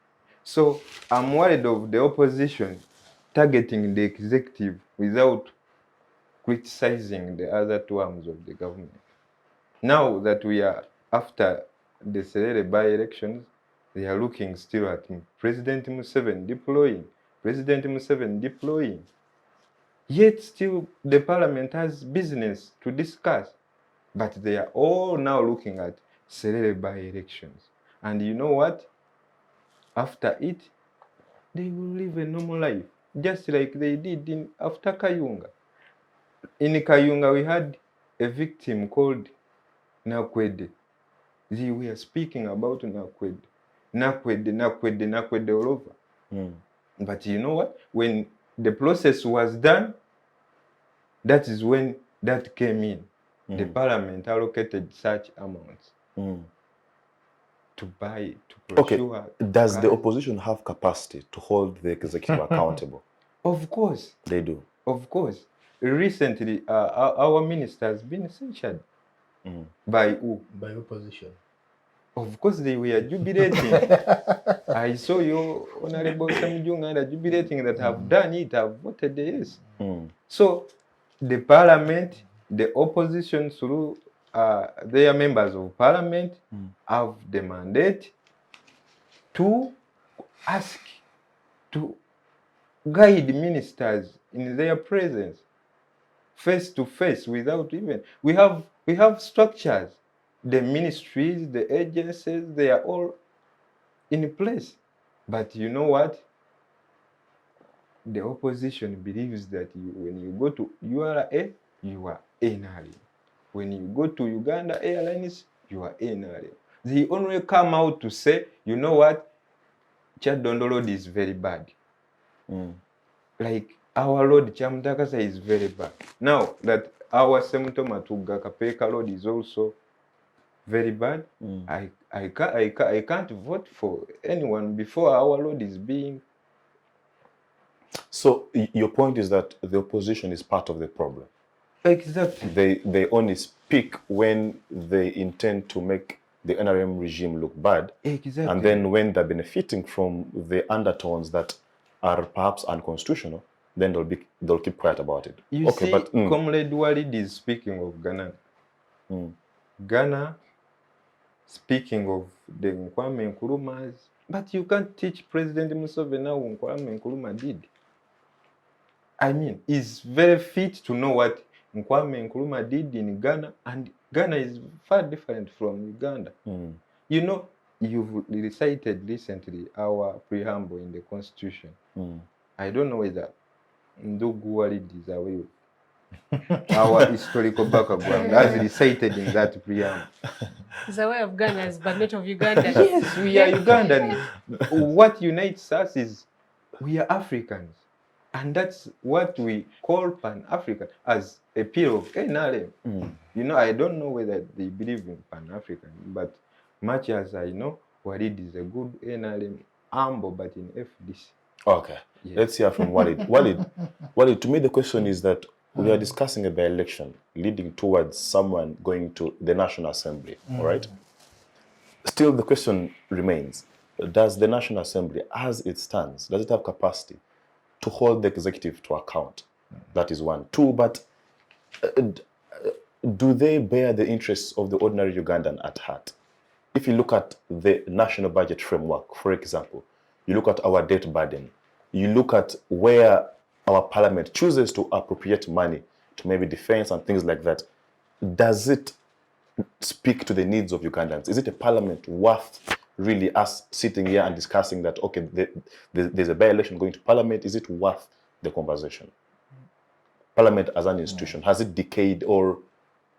So I'm worried of the opposition targeting the executive without criticizing the other 2 arms of the government. Now that we are after the Serere by-elections, they are looking still at President Museveni deploying. Yet still the parliament has business to discuss. But they are all now looking at Serere by-elections. And you know what? After it, they will live a normal life. just like they did after Kayunga. In Kayunga, we had a victim called Nakwede. We were speaking about Nakwede all over. But you know what? When the process was done, that is when that came in. The parliament allocated such amounts to buy, to procure. Okay. Does the opposition have capacity to hold the executive accountable? Of course. They do. Of course. Recently, our minister has been censured. By who? By opposition. Of course, they were jubilating. I saw your Honorable Samujunga jubilating that have done it, have voted yes. So, the parliament, the opposition through their members of parliament have the mandate to ask, to guide ministers in their presence, face to face, without even. We have structures. The ministries, the agencies, they are all in place. But you know what? The opposition believes that when you go to URA, you are NRM. When you go to Uganda Airlines, you are NRM. They only come out to say, you know what? Chadondo Road is very bad. Like our road, Chamdakasa, is very bad. Now that our Semutoma to Gakapeka Road is also very bad, I can't vote for anyone before our road is being. So your point is that the opposition is part of the problem. Exactly. They only speak when they intend to make the NRM regime look bad. Exactly. And then when they're benefiting from the undertones that are perhaps unconstitutional, then they'll keep quiet about it. You see, but Comrade Walid is speaking of Ghana. Ghana, speaking of the Nkwame Nkrumahs, but you can't teach President Museveni how Nkwame Nkrumah did. I mean, he's very fit to know what Nkwame Nkrumah did in Ghana, and Ghana is far different from Uganda. You know, you've recited recently our preamble in the Constitution. I don't know whether Ndugu Walid is aware of our historical background as recited in that preamble. He's aware of Ghana's, but not of Ugandans. Yes, we are Ugandans. What unites us is we are Africans. And that's what we call Pan-African as a peer of NRM. You know, I don't know whether they believe in Pan-African, but much as I know, Walid is a good NRM humble, but in FDC. Okay, yes. Let's hear from Walid. Walid, to me the question is that we are discussing a by-election leading towards someone going to the National Assembly, all right? Still, the question remains, does the National Assembly, as it stands, does it have capacity to hold the executive to account? That is one. Two, but do they bear the interests of the ordinary Ugandan at heart? If you look at the national budget framework, for example, you look at our debt burden, you look at where our parliament chooses to appropriate money to maybe defense and things like that, does it speak to the needs of Ugandans? Is it a parliament worth really us sitting here and discussing that, okay, there's a by-election going to parliament, is it worth the conversation? Parliament as an institution, has it decayed or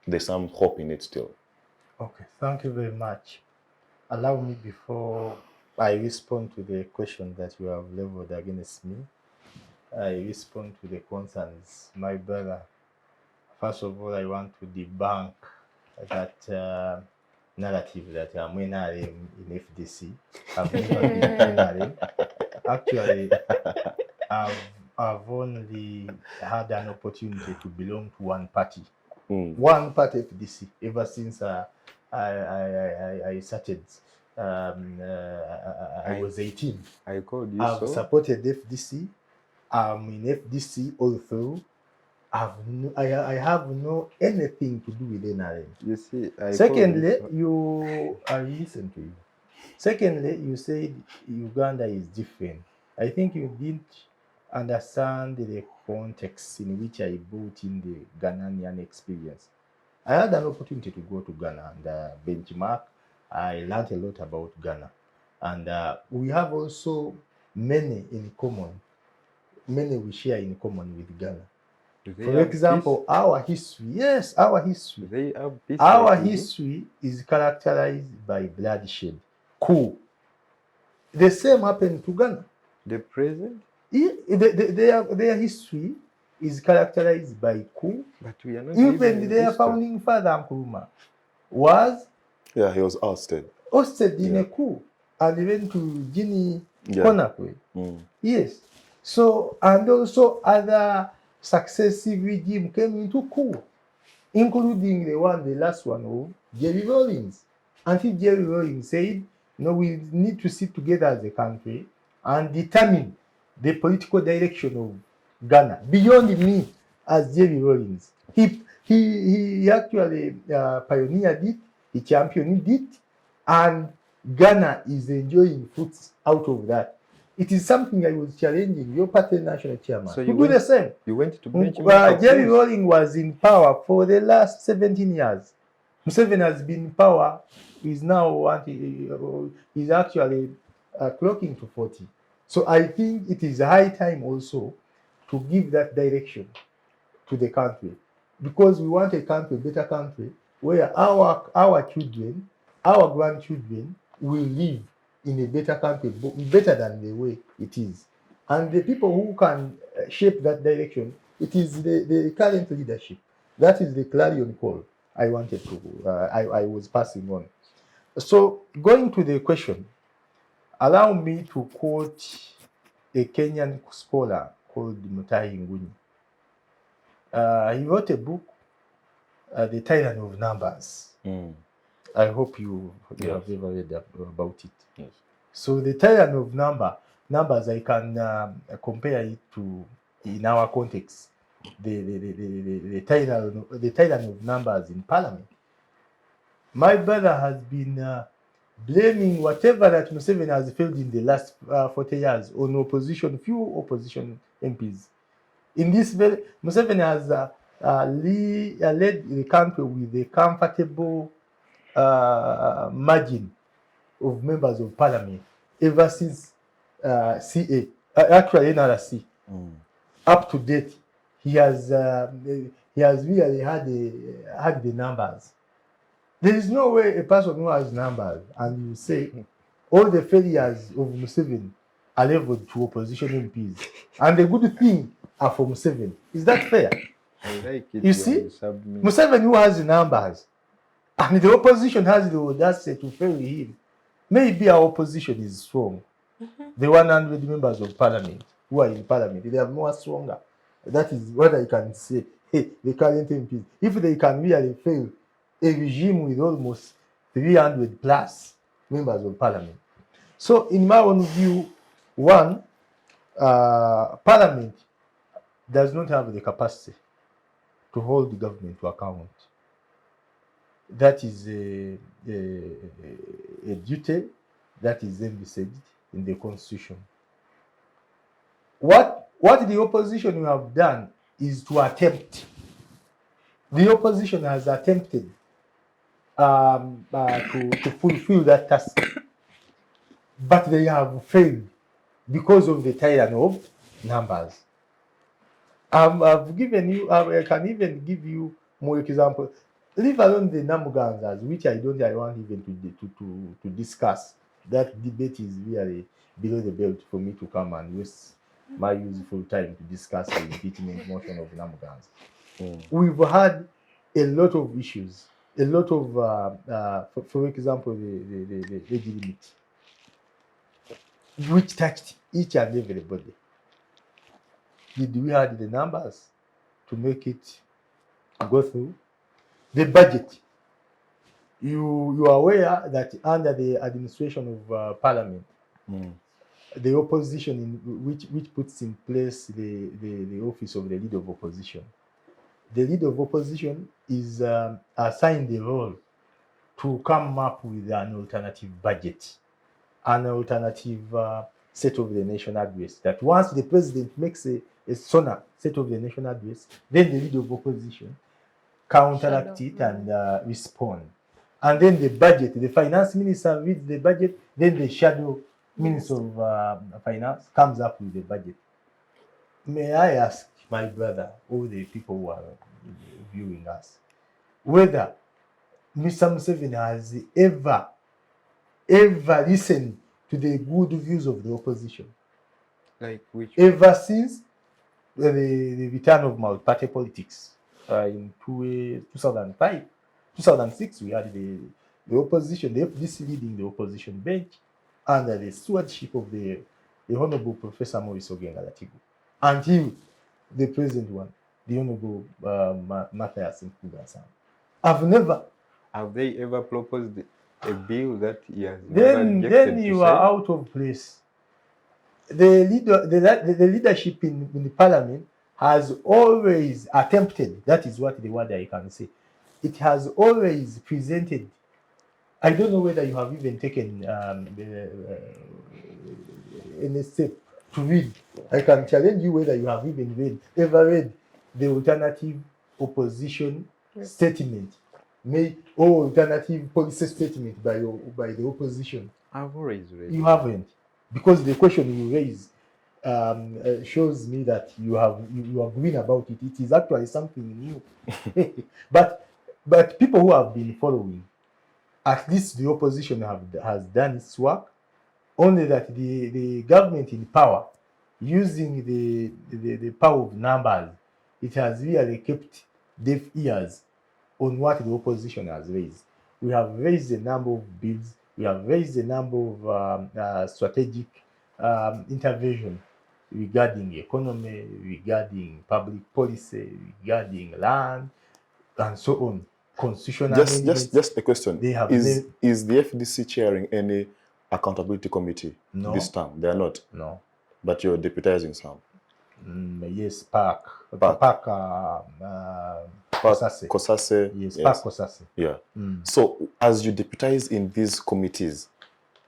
there's some hope in it still? Okay, thank you very much. Allow me, before I respond to the question that you have leveled against me, I respond to the concerns. My brother, first of all, I want to debunk that narrative that I'm NRM in FDC. I've never been NRM. Actually, I've only had an opportunity to belong to one party. One party, FDC, ever since I started. I was 18. I called you. I've supported FDC. I'm in FDC all through. I have no anything to do with NRM. You see, secondly, I listen to you. Secondly, you said Uganda is different. I think you didn't understand the context in which I brought in the Ghanaian experience. I had an opportunity to go to Ghana and benchmark. I learned a lot about Ghana. And we have also many in common. many we share in common with Ghana. Do they For have example, our history, yes, our peace? history. Do they have peace Our like we do? history is characterized by bloodshed, coup. The same happened to Ghana. The present? Their history is characterized by coup. But we are not Even living in their history. founding father, Nkrumah, was Yeah, he was ousted. hosted in a coup and went to Guinea Yeah. Conakry. Yes. So, and also other successive regime came into coup, including the last one of Jerry Rawlings. Until Jerry Rawlings said, no, we need to sit together as a country and determine the political direction of Ghana beyond me as Jerry Rawlings. He actually pioneered it, he championed it, and Ghana is enjoying fruits out of that. It is something I was challenging your party national chairman So to you do went- the same. You went to benchmark. Jerry Rawlings was in power for the last 17 years. Museveni has been in power. He's now he's actually clocking to 40. So I think it is high time also to give that direction to the country, because we want a country, better country, where our children, our grandchildren will live in a better country, better than the way it is. And the people who can shape that direction, it is the current leadership. That is the clarion call I wanted to, I was passing on. So going to the question, allow me to quote a Kenyan scholar called Mutahi Nguni. He wrote a book, The Tyrant of Numbers. I hope you have ever read about it. Yes. So the tyrant of numbers, I can compare it to, in our context, the tyrant of numbers in Parliament. My brother has been blaming whatever that Museveni has failed in the last 40 years on opposition, few opposition MPs. In this very, Museveni has led the country with a comfortable margin of members of parliament ever since CA, actually NRC, up to date. He has really had the numbers. There is no way a person who has numbers and you say all the failures of Museveni are leveled to opposition MPs, and the good thing are for Museveni. Is that fair? I like it. You see, Museveni who has the numbers, and the opposition has the audacity to fail him. Maybe our opposition is strong. The 100 members of parliament who are in parliament, they are more stronger. That is what I can say. Hey, the current MPs, if they can really fail a regime with almost 300 plus members of parliament. So in my own view, one, parliament does not have the capacity to hold the government to account. That is a duty that is envisaged in the constitution. What the opposition have done is to attempt. The opposition has attempted to fulfill that task, but they have failed because of the tyrant of numbers. I've given you, I can even give you more examples. Leave alone the Namuganzas, which I want even to discuss. That debate is really below the belt for me to come and waste my useful time to discuss the impeachment motion of Namugans. We've had a lot of issues, a lot of, for example, the age limit, which touched each and everybody. Did we have the numbers to make it go through? The budget. You are aware that under the administration of Parliament, the opposition, which puts in place the office of the leader of opposition, the leader of opposition is assigned the role to come up with an alternative budget, an alternative set of the national address. That once the president makes a sonar set of the national address, then the leader of opposition counteract it and respond. And then the budget, the finance minister reads the budget, then the shadow minister of finance comes up with the budget. may I ask my brother, all the people who are viewing us, whether Mr. Museveni has ever listened to the good views of the opposition? Like which? Ever since the return of multi-party politics in 2005, 2006, we had the opposition, the FDC leading the opposition bench under the stewardship of the Honorable Professor Maurice Ogenga Latigo, until the present one, the Honorable Matthias Nkuga. Have they ever proposed a bill that he has then you are out of place. The leadership in the parliament has always attempted, that is what the word I can say, it has always presented. I don't know whether you have even taken any step to read. I can challenge you whether you have even ever read the alternative opposition statement, or alternative policy statement by the opposition. I've always read. You haven't, because the question you raise shows me that you are green about it. It is actually something new. but people who have been following, at least the opposition has done its work. Only that the government in power, using the power of numbers, it has really kept deaf ears on what the opposition has raised. We have raised a number of bills. We have raised a number of strategic intervention regarding economy, regarding public policy, regarding land, and so on. Constitutional just a question. Is the FDC chairing any accountability committee this time? They are not. No. But you're deputizing some. Yes, Park Kosase. Yes, Park Kosase. Yeah. So as you deputize in these committees,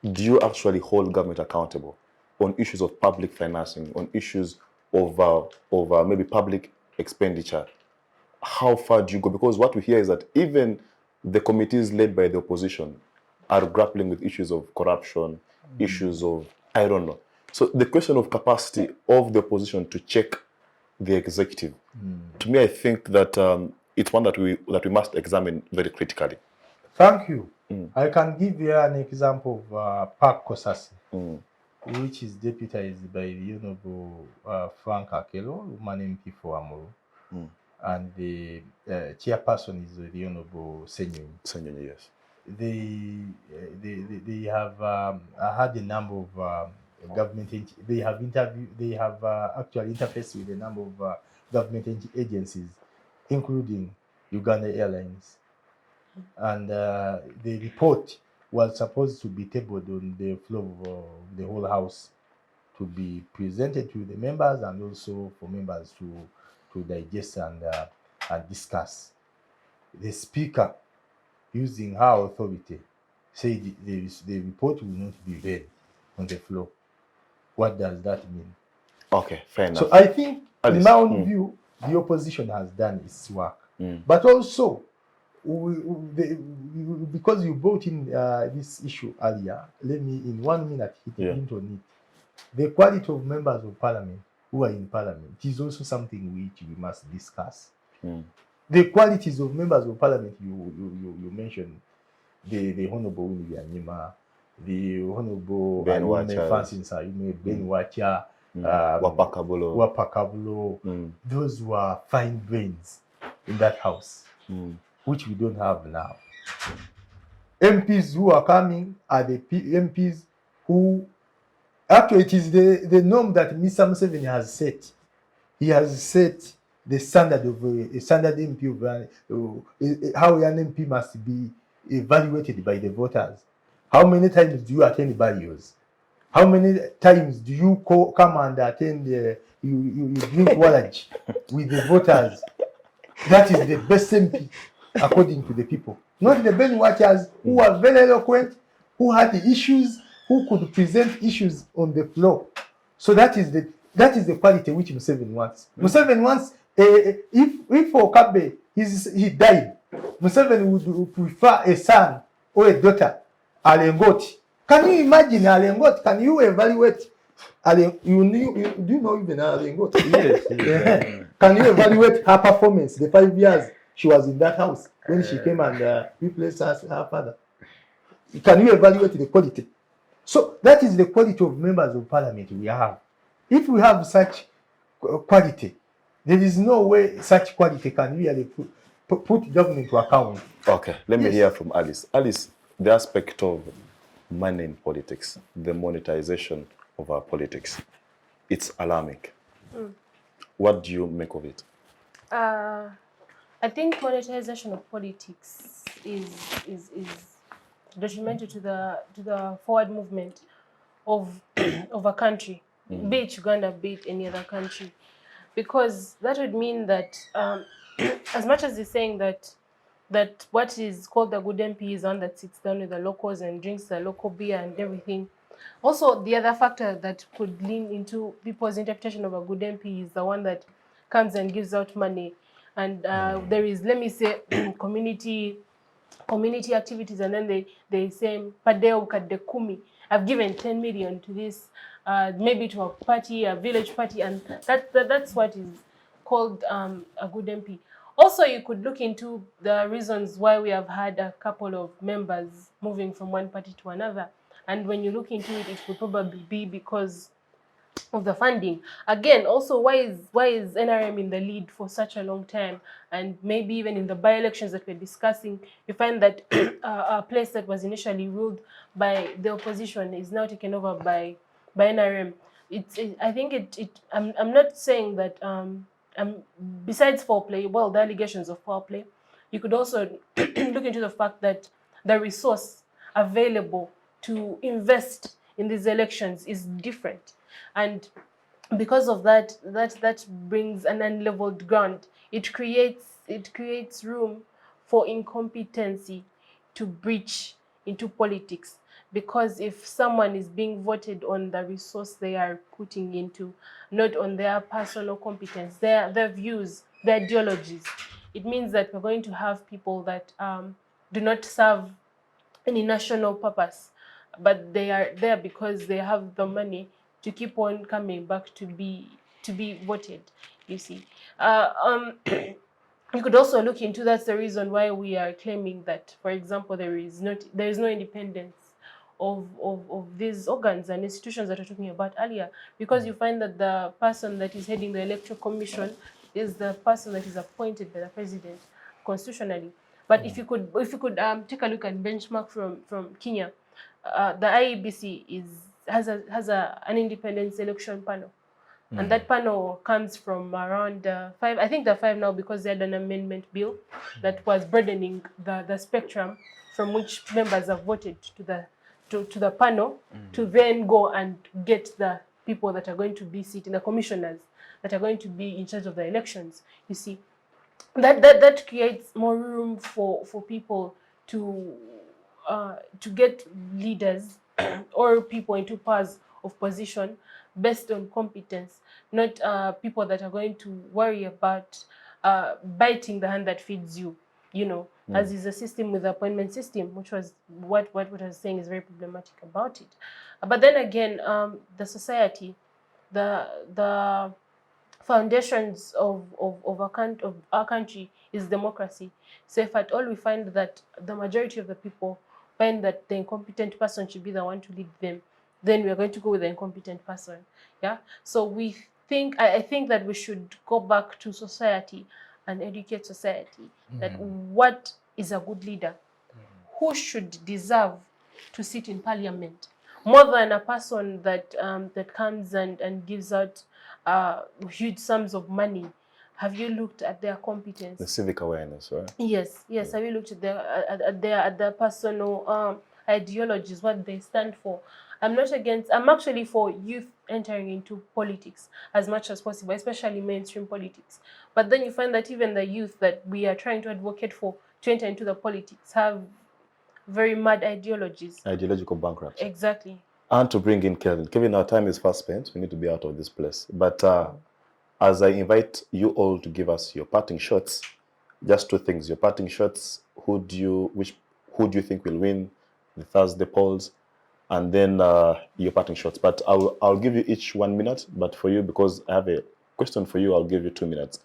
do you actually hold government accountable on issues of public financing, on issues of maybe public expenditure? How far do you go? Because what we hear is that even the committees led by the opposition are grappling with issues of corruption, issues of, I don't know. So the question of capacity of the opposition to check the executive, to me, I think that it's one that we must examine very critically. Thank you. I can give you an example of Park Kosase, which is deputized by the Honorable Frank Akelo, woman MP for Amuru, and the chairperson is the Honorable Senyonyi. Senyonyi, yes. They have had a number of government. They have actually interfaced with a number of government agencies, including Uganda Airlines, and the report was supposed to be tabled on the floor of the whole house to be presented to the members, and also for members to digest and discuss. The speaker, using her authority, said the report will not be read on the floor. What does that mean? Okay, fair enough. So I think, in my own view, the opposition has done its work. But also, because you brought in this issue earlier, let me, in 1 minute, hit on it. The quality of members of parliament who are in parliament is also something which we must discuss. The qualities of members of parliament you mentioned, the Honorable William Nyima, the Honorable Ben Wacha, Wapakabulo, those were fine brains in that house, which we don't have now. MPs who are coming are the MPs who, actually it is the norm that Mr. Museveni has set. He has set the standard of a standard MP of how an MP must be evaluated by the voters. How many times do you attend barrios? How many times do you come and attend, you drink walaj with the voters? That is the best MP, according to the people. Not the Ben Watchers who are very eloquent, who had the issues, who could present issues on the floor. So that is the quality which Museveni wants. Museveni wants, if Okabe he died, Museveni would prefer a son or a daughter, Alengoti. Can you imagine Alengoti? Can you evaluate Do you know even Alengot? Yes. Can you evaluate her performance the 5 years she was in that house when she came and replaced her father? Can you evaluate the quality? So that is the quality of members of parliament we have. If we have such quality, there is no way such quality can really put government to account. Okay, let me hear from Alyce. Alyce, the aspect of money in politics, the monetization of our politics, it's alarming. What do you make of it? I think monetization of politics is detrimental to the forward movement of of a country, be it Uganda, be it any other country, because that would mean that as much as he's saying that what is called the good MP is one that sits down with the locals and drinks the local beer and everything. Also, the other factor that could lean into people's interpretation of a good MP is the one that comes and gives out money. And there is, let me say, community activities, and then they say, Padeo Kadde Kumi, I've given 10 million to this, maybe to a party, a village party, and that's what is called a good MP. Also, you could look into the reasons why we have had a couple of members moving from one party to another. And when you look into it, it would probably be because of the funding. Again, also, why is NRM in the lead for such a long time? And maybe even in the by-elections that we're discussing, you find that a place that was initially ruled by the opposition is now taken over by NRM. I think I'm not saying that besides foul play, well, the allegations of foul play, you could also look into the fact that the resource available to invest in these elections is different. And because of that brings an unleveled ground. It creates room for incompetency to breach into politics. Because if someone is being voted on the resource they are putting into, not on their personal competence, their views, their ideologies, it means that we're going to have people that do not serve any national purpose, but they are there because they have the money to keep on coming back to be voted, you see. You could also look into, that's the reason why we are claiming that, for example, there is no independence of these organs and institutions that we're talking about earlier, because you find that the person that is heading the electoral commission is the person that is appointed by the president constitutionally. But if you could take a look and benchmark from Kenya, the IEBC has an independent election panel. And that panel comes from around 5, I think they're 5 now, because they had an amendment bill that was broadening the spectrum from which members have voted to the panel to then go and get the people that are going to be sitting, the commissioners that are going to be in charge of the elections. You see, that creates more room for people to get leaders or people into powers of position based on competence, not people that are going to worry about biting the hand that feeds you, as is a system with the appointment system, which was what I was saying is very problematic about it. But then again, the society, the foundations of our country is democracy. So if at all we find that the majority of the people find that the incompetent person should be the one to lead them, then we are going to go with the incompetent person. Yeah. So I think that we should go back to society and educate society that what is a good leader, who should deserve to sit in parliament, more than a person that comes and gives out huge sums of money. Have you looked at their competence? The civic awareness, right? Yes. Yeah. Have you looked at their personal ideologies, what they stand for? I'm actually for youth entering into politics as much as possible, especially mainstream politics. But then you find that even the youth that we are trying to advocate for to enter into the politics have very mad ideologies. Ideological bankruptcy. Exactly. And to bring in Kelvin. Kelvin, our time is fast spent. We need to be out of this place. But as I invite you all to give us your parting shots, just 2 things. Your parting shots, who do you think will win the Thursday polls? and then your parting shots. But I'll give you each 1 minute, but for you, because I have a question for you, I'll give you 2 minutes,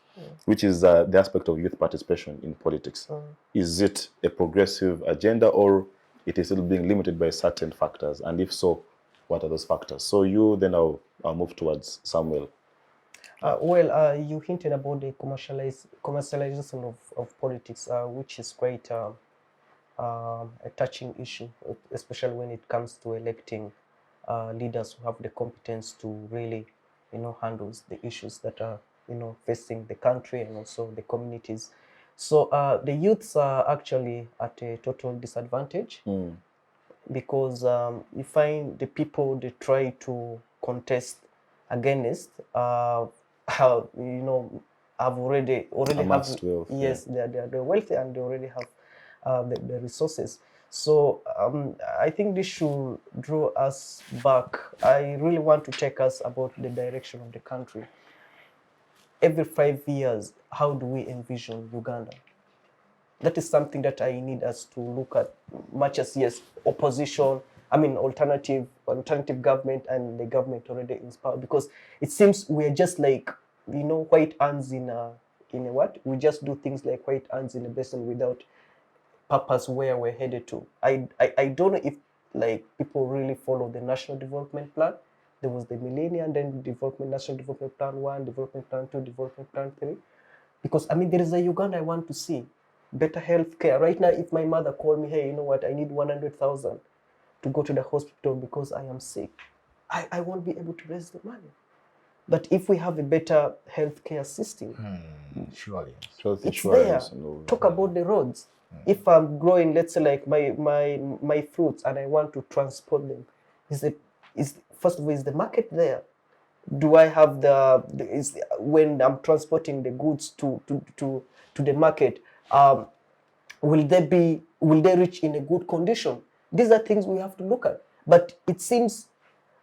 which is the aspect of youth participation in politics. Is it a progressive agenda, or it is still being limited by certain factors? And if so, what are those factors? So you, then I'll move towards Samuel. You hinted about the commercialization of politics, which is quite a touching issue, especially when it comes to electing leaders who have the competence to really, handle the issues that are, facing the country and also the communities. So the youths are actually at a total disadvantage because you find the people they try to contest against have already amassed have wealth, yes, they're wealthy and they already have the resources. So I think this should draw us back. I really want to take us about the direction of the country. Every 5 years, how do we envision Uganda? That is something that I need us to look at, much as yes, opposition, alternative government and the government already in power, because it seems we're just like, white ants in a what? We just do things like white ants in a basin without purpose where we're headed to. I don't know if like people really follow the National Development Plan. There was the Millennium, then National Development Plan 1, Development Plan 2, Development Plan 3. Because there is a Uganda I want to see. Better health care. Right now, if my mother called me, hey, you know what, I need 100,000 to go to the hospital because I am sick, I won't be able to raise the money. But if we have a better healthcare system, surely it's there. Talk about the roads. If I'm growing, let's say like my fruits and I want to transport them, first of all, is the market there? Do I have when I'm transporting the goods to the market, will they reach in a good condition? These are things we have to look at. But it seems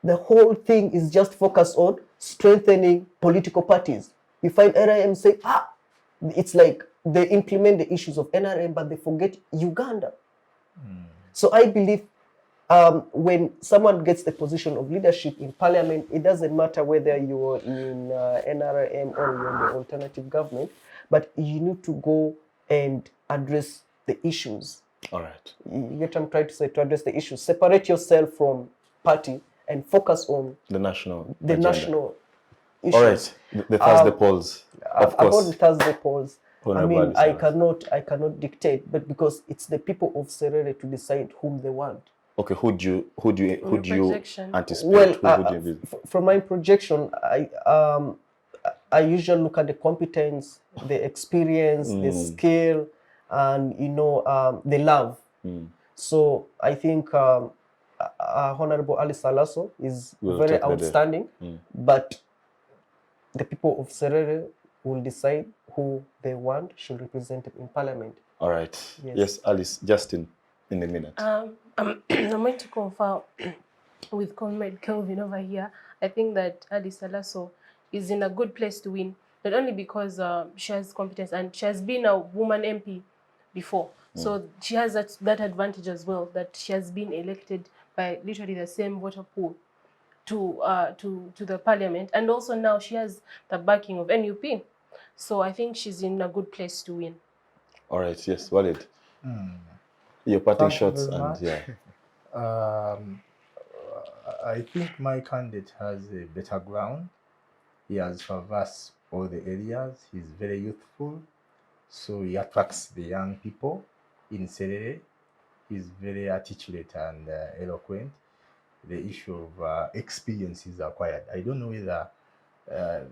the whole thing is just focused on strengthening political parties. You find NRM saying, it's like they implement the issues of NRM, but they forget Uganda. So I believe when someone gets the position of leadership in parliament, it doesn't matter whether you're in NRM or you're in the alternative government, but you need to go and address the issues. All right. You get what I'm trying to say, to address the issues. Separate yourself from party and focus on the national issues. All right. The Thursday polls, of course. About the Thursday polls, Honorable I cannot dictate, but because it's the people of Serere to decide whom they want. Okay, who do you anticipate? Well, from my projection, I usually look at the competence, the experience, the skill, and the love. So I think Honorable Alyce Grace is very outstanding, but the people of Serere will decide who they want should represent them in parliament. All right. Yes, Alyce, just in a minute. I'm going to confer with Comrade Kelvin over here. I think that Alyce Grace is in a good place to win, not only because she has competence and she has been a woman MP before. So she has that advantage as well, that she has been elected by literally the same voter pool to the parliament, and also now she has the backing of NUP. So I think she's in a good place to win. All right. Yes, Walid. Your parting shots and I think my candidate has a better ground. He has traversed all the areas. He's very youthful, so he attracts the young people in Serere. He's very articulate and eloquent. The issue of experience is acquired. I don't know whether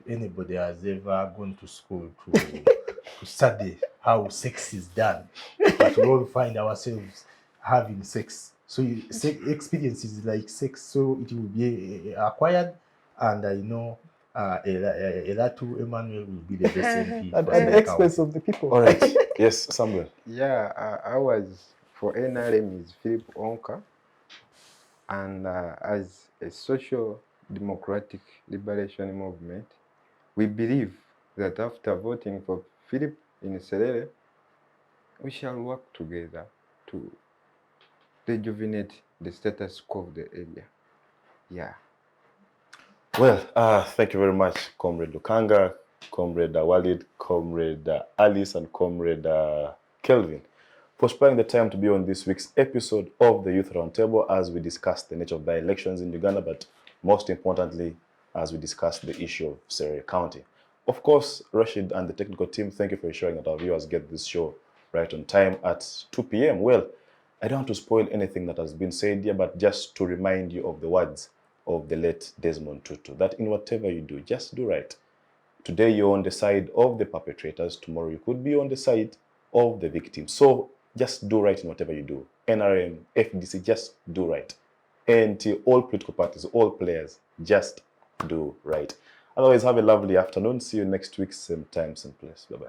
anybody has ever gone to school to study how sex is done, but we all find ourselves having sex. So experience is like sex, so it will be acquired, and I know Elatu Emmanuel will be the best MP at the expense of the people. All right. Yes, Samuel. Yeah, I was for NRM is Philip Onka, and as a social democratic liberation movement, we believe that after voting for Philip in Serere, we shall work together to rejuvenate the status quo of the area. Yeah. Well, thank you very much, Comrade Lukanga, Comrade Walid, Comrade Alyce, and Comrade Kelvin, for sparing the time to be on this week's episode of the Youth Roundtable as we discuss the nature of by-elections in Uganda, but most importantly, as we discuss the issue of Serere County. Of course, Rashid and the technical team, thank you for ensuring that our viewers get this show right on time at 2 p.m. Well, I don't want to spoil anything that has been said here, but just to remind you of the words of the late Desmond Tutu, that in whatever you do, just do right. Today you're on the side of the perpetrators, tomorrow you could be on the side of the victims. So just do right in whatever you do. NRM, FDC, just do right. And to all political parties, all players, just do right. Otherwise, have a lovely afternoon. See you next week, same time, same place. Bye-bye.